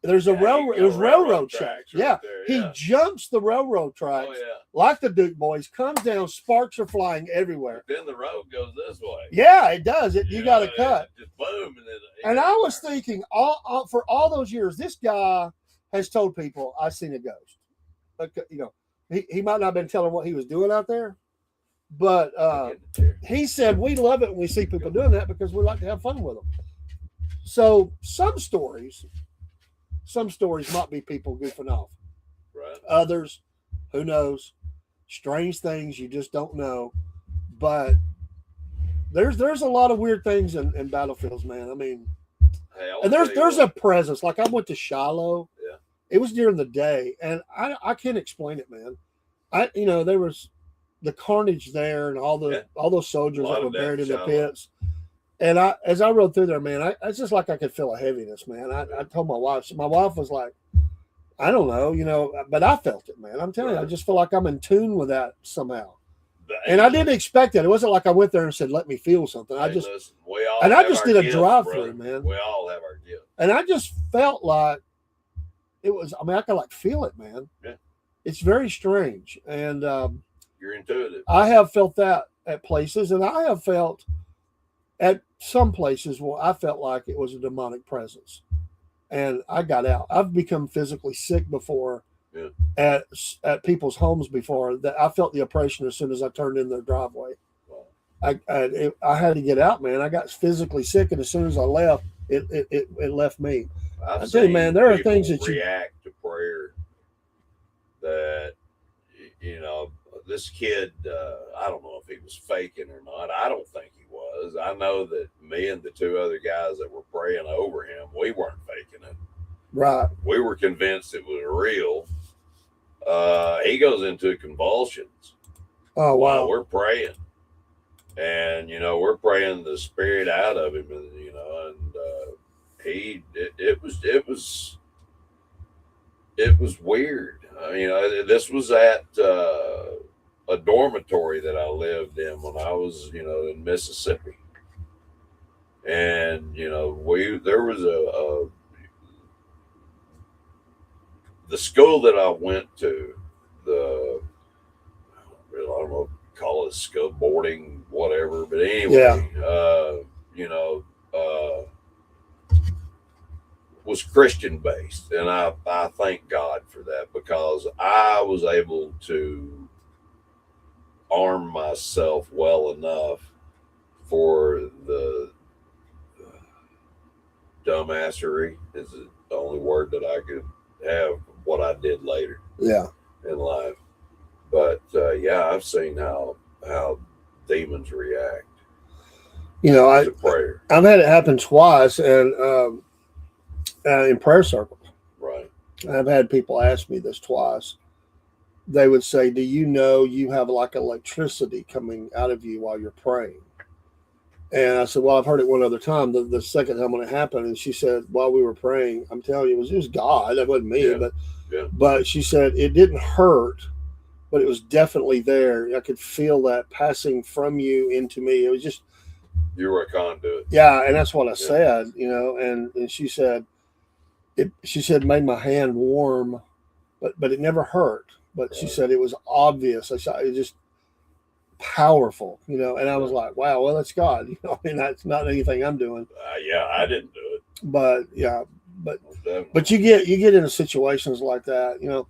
There's railroad tracks. Right Yeah. there, He jumps the railroad tracks Oh yeah. like the Duke boys, comes down, sparks are flying everywhere. But then the road goes this way. Yeah, it does. You got to know, cut. Just boom, and then. And I was thinking, for all those years, this guy has told people, "I've seen a ghost." Okay, he might not have been telling what he was doing out there, but he said we love it when we see people doing that because we like to have fun with them. So some stories might be people goofing off. Right. Others, who knows? Strange things you just don't know. But there's a lot of weird things in battlefields, man. I mean, and there's a presence. Like I went to Shiloh. Yeah. It was during the day, and I can't explain it, man. There was the carnage there, and all those soldiers that were buried in the pits. And as I rode through there, man, it's just like I could feel a heaviness, man. I told my wife. My wife was like, I don't know, but I felt it, man. I'm telling you, I just feel like I'm in tune with that somehow. And I didn't expect it. It wasn't like I went there and said, "Let me feel something." I just did a drive-through, man. We all have our gifts. And I just felt like it was. I mean, I could like feel it, man. Yeah. It's very strange, and You're intuitive. I have felt that at places, and I have felt at some places where I felt like it was a demonic presence, and I got out. I've become physically sick before. Yeah. At people's homes before that, I felt the oppression as soon as I turned in their driveway. Wow. I had to get out, man. I got physically sick, and as soon as I left, it left me. I tell you, man, there are things that react to prayer. That this kid, I don't know if he was faking or not. I don't think he was. I know that me and the two other guys that were praying over him, we weren't faking it. Right. We were convinced it was real. He goes into convulsions. Oh, wow. While we're praying. And, we're praying the spirit out of him, and, it was weird. This was at a dormitory that I lived in when I was, in Mississippi. And, there was the school that I went to, I don't know, call it school boarding, whatever. But anyway, was Christian based, and I thank God for that, because I was able to arm myself well enough for the dumbassery is the only word that I could have what I did later in life. But I've seen how demons react to prayer. I've had it happen twice, and in prayer circles. Right. I've had people ask me this twice. They would say, "Do you know you have like electricity coming out of you while you're praying?" And I said, well, I've heard it one other time, the second time when it happened. And she said, while we were praying, I'm telling you, it was God. That wasn't me. But she said, it didn't hurt, but it was definitely there. I could feel that passing from you into me. It was just. You were a conduit. Yeah. And that's what I said, and she said, she said, made my hand warm, but it never hurt. But she said it was obvious. I saw it just powerful, and I was like, wow, well, that's God. I mean, that's not anything I'm doing. I didn't do it. But you get into situations like that,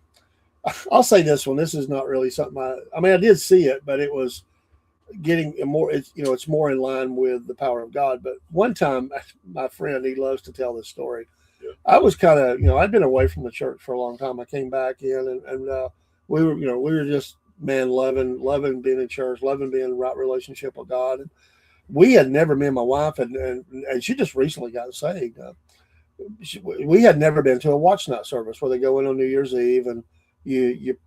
I'll say this one. This is not really something I mean, I did see it, but it was getting more, it's more in line with the power of God. But one time, my friend, he loves to tell this story. Yeah. I was kind of, I'd been away from the church for a long time. I came back in and we were just, man, loving being in church, loving being in right relationship with God. And we had never, me and my wife, and she just recently got saved. We had never been to a watch night service where they go in on New Year's Eve and you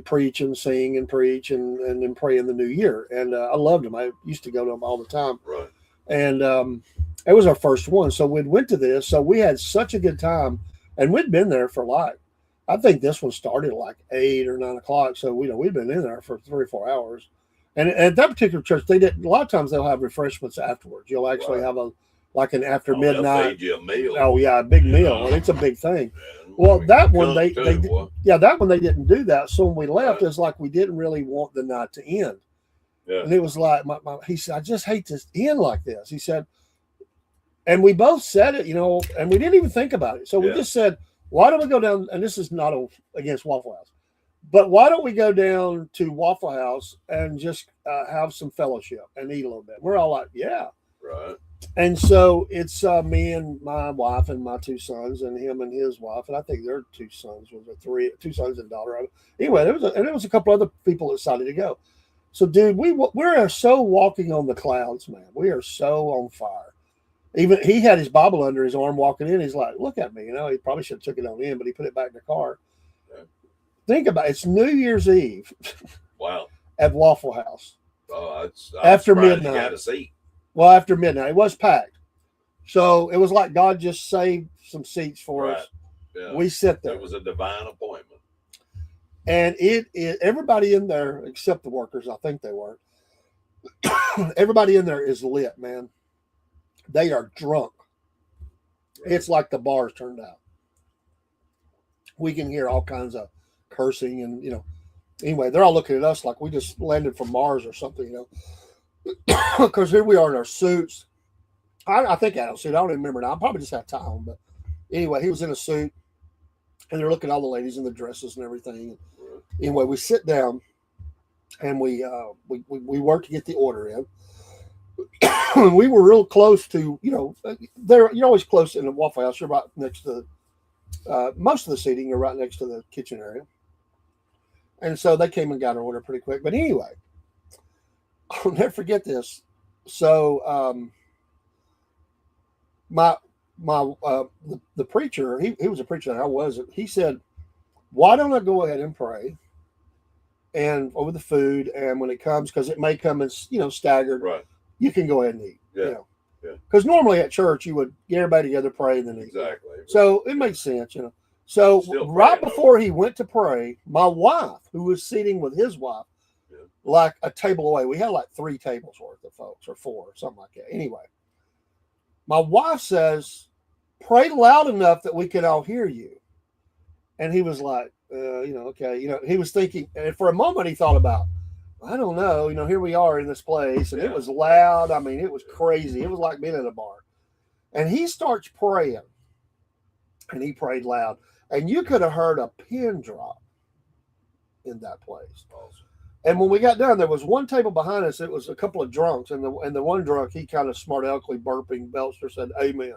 preach and sing and preach and then pray in the new year. And I loved them. I used to go to them all the time. Right. And it was our first one. So we went to this. So we had such a good time. And we'd been there for I think this one started at 8 or 9 o'clock. So we'd been in there for 3 or 4 hours. And at that particular church, a lot of times they'll have refreshments afterwards. You'll actually have an after midnight. Feed you a meal. Oh yeah, a big meal. And it's a big thing. Well, that one that one they didn't do that. So when we left, it's like we didn't really want the night to end. Yeah. And it was like he said, I just hate to end like this. He said, and we both said it, and we didn't even think about it. So we just said, why don't we go down? And this is not against Waffle House, but why don't we go down to Waffle House and just have some fellowship and eat a little bit? We're all like, yeah. Right. And so it's me and my wife and my 2 sons and him and his wife. And I think their 2 sons was 2 sons and daughter. Anyway, there was a couple other people that decided to go. So, dude, we are so walking on the clouds, man. We are so on fire. Even he had his Bible under his arm walking in. He's like, look at me. He probably should have took it on in, but he put it back in the car. Yeah. Think about it. It's New Year's Eve. Wow. At Waffle House. Oh, after midnight. You got a seat. Well, after midnight. It was packed. So it was like God just saved some seats for us. Yeah. We sit there. It was a divine appointment. And it everybody in there, except the workers, I think they were, everybody in there is lit, man. They are drunk. Right. It's like the bar's turned out. We can hear all kinds of cursing and, anyway, they're all looking at us like we just landed from Mars or something, because here we are in our suits. I think I had a suit. I don't even remember now. I probably just had a tie on, but anyway, he was in a suit, and they're looking at all the ladies in the dresses and everything. Anyway, we sit down, and we work to get the order in. We were real close to, you're always close in the Waffle House. You're right next to most of the seating. You're right next to the kitchen area. And so they came and got our order pretty quick. But anyway, I'll never forget this. So the preacher, he was a preacher and I wasn't. He said, why don't I go ahead and pray and over the food, and when it comes, because it may come in, staggered. Right. You can go ahead and eat. Yeah. Because normally at church you would get everybody together, pray, and then eat. Exactly. So it makes sense, So right before he went to pray, my wife, who was sitting with his wife, like a table away, we had like 3 tables worth of folks, or 4, or something like that. Anyway, my wife says, pray loud enough that we can all hear you. And he was like, okay. He was thinking, and for a moment he thought about, I don't know, here we are in this place, and it was loud. I mean, it was crazy. It was like being in a bar. And he starts praying, and he prayed loud. And you could have heard a pin drop in that place. Awesome. And when we got down, there was one table behind us. It was a couple of drunks, and the one drunk, he kind of smart aleckly burping, Belster said, "Amen."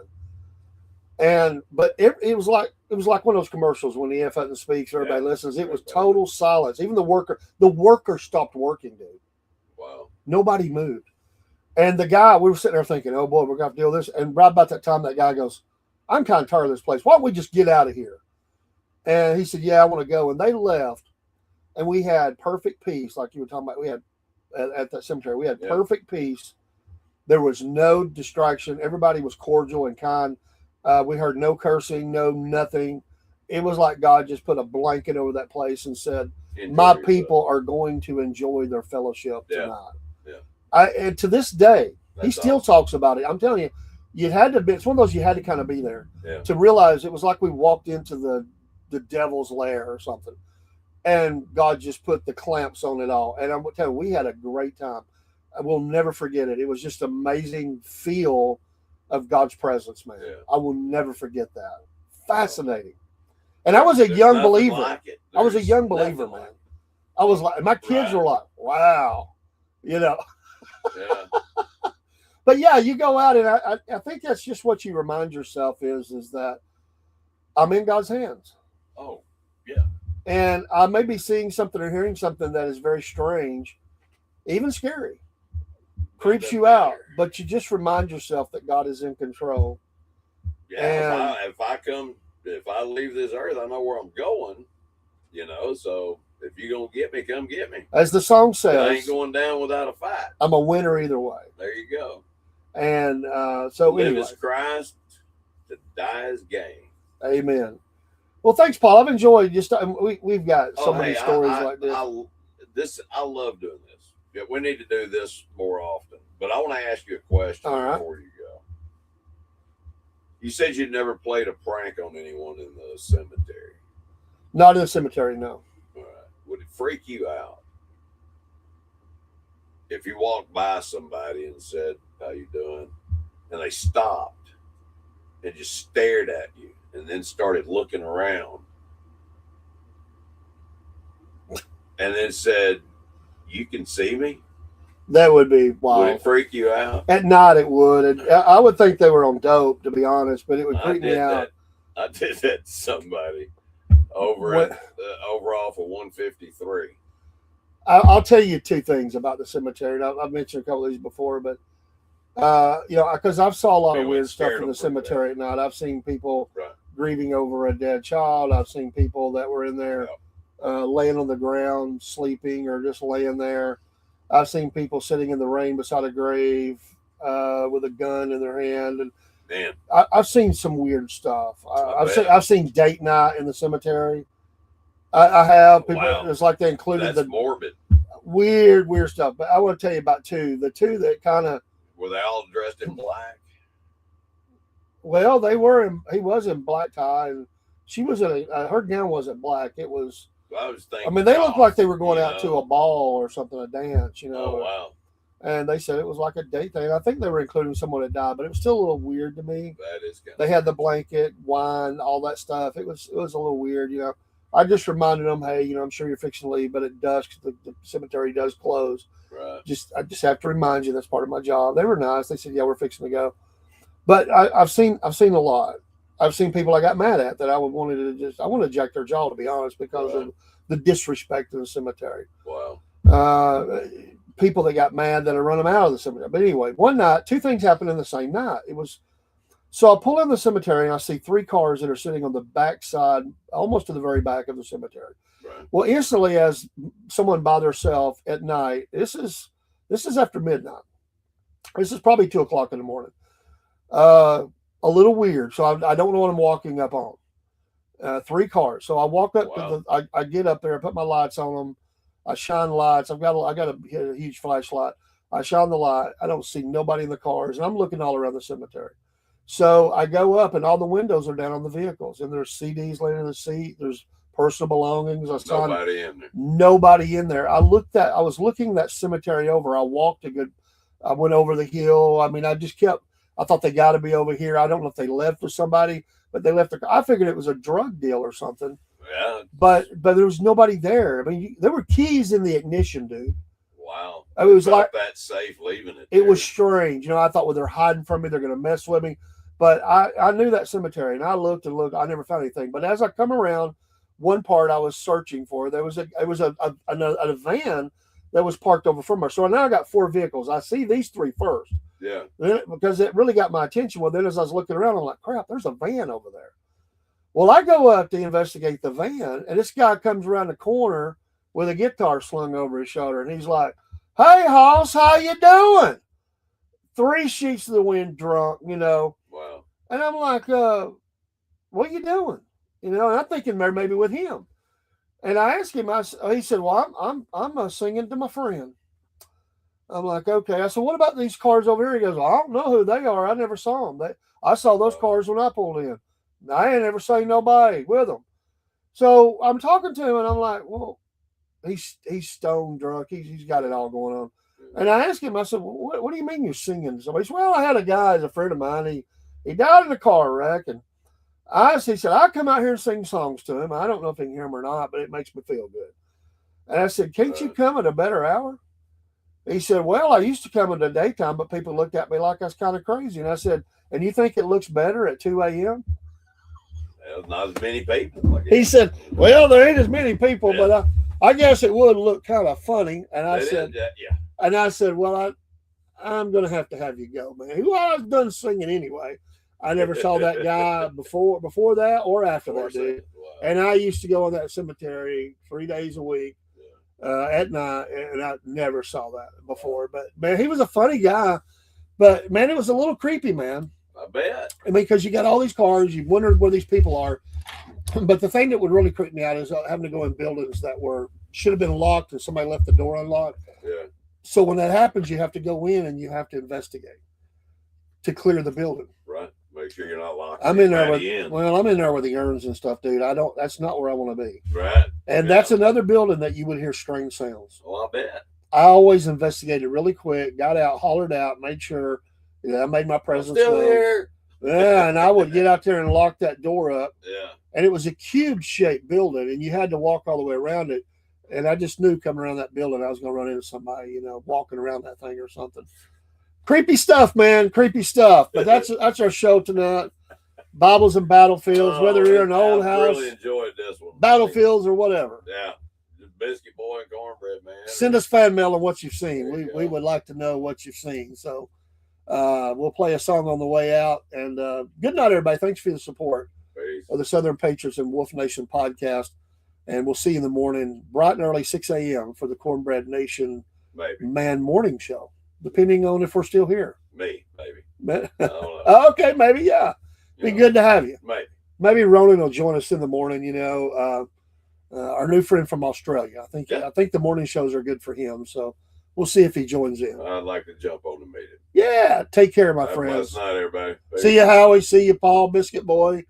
But it was like one of those commercials when the F Hutton speaks, everybody listens. It was total silence. Even the worker stopped working, dude. Wow. Nobody moved. And the guy, we were sitting there thinking, oh boy, we're going to have to deal with this. And right about that time, that guy goes, I'm kind of tired of this place. Why don't we just get out of here? And he said, yeah, I want to go. And they left. And we had perfect peace, like you were talking about. We had at that cemetery, we had perfect peace. There was no distraction. Everybody was cordial and kind. We heard no cursing, no nothing. It was like God just put a blanket over that place and said, "My people are going to enjoy their fellowship tonight." Yeah. And to this day, he still talks about it. I'm telling you, you had to be. It's one of those you had to kind of be there to realize it was like we walked into the devil's lair or something, and God just put the clamps on it all. And I'm telling you, we had a great time. I will never forget it. It was just amazing feel of God's presence, man. Yeah. I will never forget that. Fascinating. And I was a young believer. Like I was a young believer, man. I was like, my kids were like, wow, you know. Yeah. But yeah, you go out, and I think that's just what you remind yourself is that I'm in God's hands. Oh, yeah. And I may be seeing something or hearing something that is very strange, even scary. Creeps you out, but you just remind yourself that God is in control. Yeah, and if I leave this earth, I know where I'm going, you know, so if you're going to get me, come get me. As the song says, I ain't going down without a fight. I'm a winner either way. There you go. And so live anyway. is Christ, to die is gain. Amen. Well, thanks, Paul. I've enjoyed just we've got so many stories like this. I love doing this. Yeah, we need to do this more often. But I want to ask you a question before you go. You said you'd never played a prank on anyone in the cemetery. Not in the cemetery, no. All right. Would it freak you out if you walked by somebody and said, "How you doing?" and they stopped and just stared at you and then started looking around and then said, "You can see me"? That would be wild. Would it freak you out? At night it would. I would think they were on dope, to be honest, but it would freak me out. I did that to somebody over off of 153. I'll tell you two things about the cemetery. I've mentioned a couple of these before, but you know, because I've saw a lot of weird stuff in the cemetery at night. I've seen people grieving over a dead child. I've seen people that were in there laying on the ground, sleeping, or just laying there. I've seen people sitting in the rain beside a grave with a gun in their hand, and man, I've seen some weird stuff. I've seen date night in the cemetery. I have people. Wow. It's like they included That's morbid, weird stuff. But I want to tell you about the two that kind of were they all dressed in black? Well, they were. He was in black tie, and she was in her gown wasn't black. It was. I was thinking. I mean, they looked like they were going out to a ball or something, a dance, you know. Oh, wow. And they said it was like a date thing. I think they were including someone that died, but it was still a little weird to me. That is kind They had the blanket, wine, all that stuff. It was a little weird, you know. I just reminded them, hey, you know, I'm sure you're fixing to leave, but at dusk the cemetery does close. Right. I just have to remind you that's part of my job. They were nice. They said, yeah, we're fixing to go. But I've seen a lot. I've seen people I got mad at that I want to jack their jaw, to be honest, because of the disrespect in the cemetery. Wow. People that got mad that I run them out of the cemetery. But anyway, one night, two things happened in the same night. So I pull in the cemetery and I see three cars that are sitting on the back side, almost to the very back of the cemetery. Right. Well, instantly, as someone by themselves at night, this is after midnight. This is probably 2:00 in the morning. A little weird. So I don't know what I'm walking up on. Three cars. So I walk up to I get up there, I put my lights on them, I shine lights. I got a huge flashlight. I shine the light. I don't see nobody in the cars, and I'm looking all around the cemetery. So I go up, and all the windows are down on the vehicles, and there's CDs laying in the seat. There's personal belongings. Nobody in there. Nobody in there. I was looking that cemetery over. I went over the hill. I mean, I thought they got to be over here. I don't know if they left with somebody, but they left. I figured it was a drug deal or something. Yeah. But there was nobody there. I mean, there were keys in the ignition, dude. Wow. It was like that safe leaving it. It was strange. You know, I thought, well, they're hiding from me. They're going to mess with me. But I knew that cemetery, and I looked and looked. I never found anything. But as I come around one part I was searching for, it was a van that was parked over from her. So now I got four vehicles. I see these three first. Yeah. Because it really got my attention. Well, then as I was looking around, I'm like, crap, there's a van over there. Well, I go up to investigate the van, and this guy comes around the corner with a guitar slung over his shoulder, and he's like, "Hey, Hoss, how you doing?" 3 sheets of the wind drunk, Wow. And I'm like, what are you doing? And I'm thinking maybe with him. And I asked him, he said, well, I'm singing to my friend. I'm like, okay. I said, what about these cars over here? He goes, well, I don't know who they are. I never saw them. I saw those cars when I pulled in. I ain't never seen nobody with them. So I'm talking to him, and I'm like, well, he's stone drunk. He's got it all going on. And I asked him, I said, well, what do you mean you're singing? So he said, well, I had a guy as a friend of mine. He died in a car wreck, and he said, I come out here and sing songs to him. I don't know if he can hear them or not, but it makes me feel good. And I said, can't you come at a better hour? He said, well, I used to come in the daytime, but people looked at me like I was kind of crazy. And I said, and you think it looks better at 2 a.m.? Well, not as many people. He said, well, there ain't as many people, but I guess it would look kind of funny. And I said, And I said, well, I'm going to have you go, man. Who I was done singing anyway. I never saw that guy before that or after that, dude. Wow. And I used to go on that cemetery 3 days a week. At night, and I never saw that before. But man, he was a funny guy. But man, it was a little creepy, man. I bet. I mean, because you got all these cars, you wondered where these people are. But the thing that would really creep me out is having to go in buildings that should have been locked and somebody left the door unlocked. Yeah. So when that happens, you have to go in and you have to investigate to clear the building. Right. Make sure you're not locked. I'm in there with the urns and stuff, dude. That's not where I want to be. Right. And that's another building that you would hear strange sounds. Oh, I bet. I always investigated really quick, got out, hollered out, made sure I made my presence still here. Yeah, and I would get out there and lock that door up. Yeah. And it was a cube-shaped building, and you had to walk all the way around it. And I just knew coming around that building, I was going to run into somebody, walking around that thing or something. Creepy stuff, man. Creepy stuff. But that's our show tonight. Bibles and battlefields, whether you're in an old house. I really enjoyed this one. Battlefields or whatever. Yeah. Biscuit boy and cornbread, man. Send us fan mail on what you've seen. We would like to know what you've seen. So we'll play a song on the way out. And good night, everybody. Thanks for the support of the Southern Patriots and Wolf Nation podcast. And we'll see you in the morning, bright and early, 6 a.m. for the Cornbread Nation Man Morning Show, depending on if we're still here. Maybe. I don't know. Okay, maybe, yeah. Be good to have you. Maybe Ronan will join us in the morning, our new friend from Australia. I think the morning shows are good for him, so we'll see if he joins in. I'd like to jump on the meeting. Yeah, take care, my friends. Last night, everybody. See you, Howie. See you, Paul, Biscuit Boy,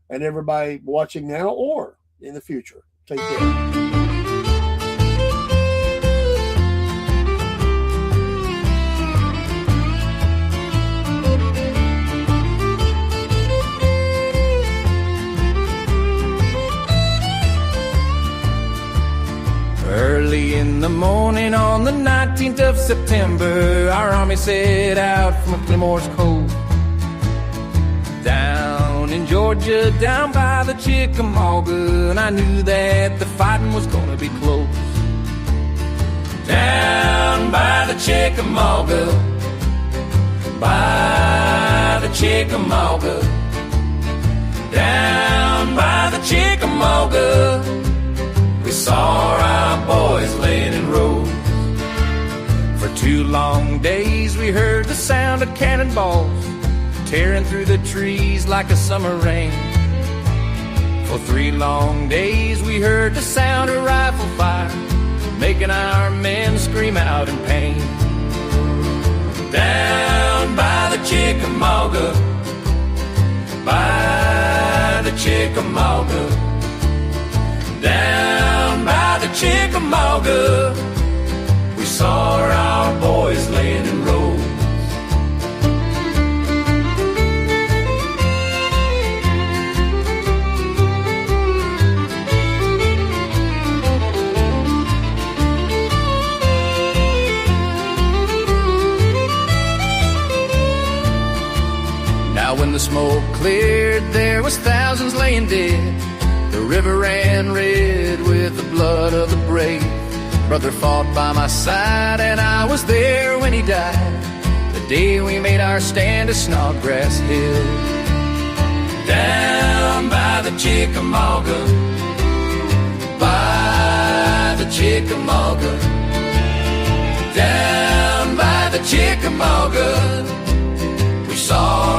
and everybody watching now or in the future. Take care. Early in the morning on the 19th of September, our army set out from Clemore's Cove. Down in Georgia, down by the Chickamauga, and I knew that the fighting was gonna be close. Down by the Chickamauga, by the Chickamauga, down by the Chickamauga, we saw our boys laying in rows. For 2 long days we heard the sound of cannonballs tearing through the trees like a summer rain. For 3 long days we heard the sound of rifle fire making our men scream out in pain. Down by the Chickamauga, by the Chickamauga, down by the Chickamauga, we saw our boys laying in rows. Now when the smoke cleared, there was thousands laying dead. The river ran red with the blood of the brave. Brother fought by my side and I was there when he died, the day we made our stand at Snodgrass Hill. Down by the Chickamauga, by the Chickamauga, down by the Chickamauga, saw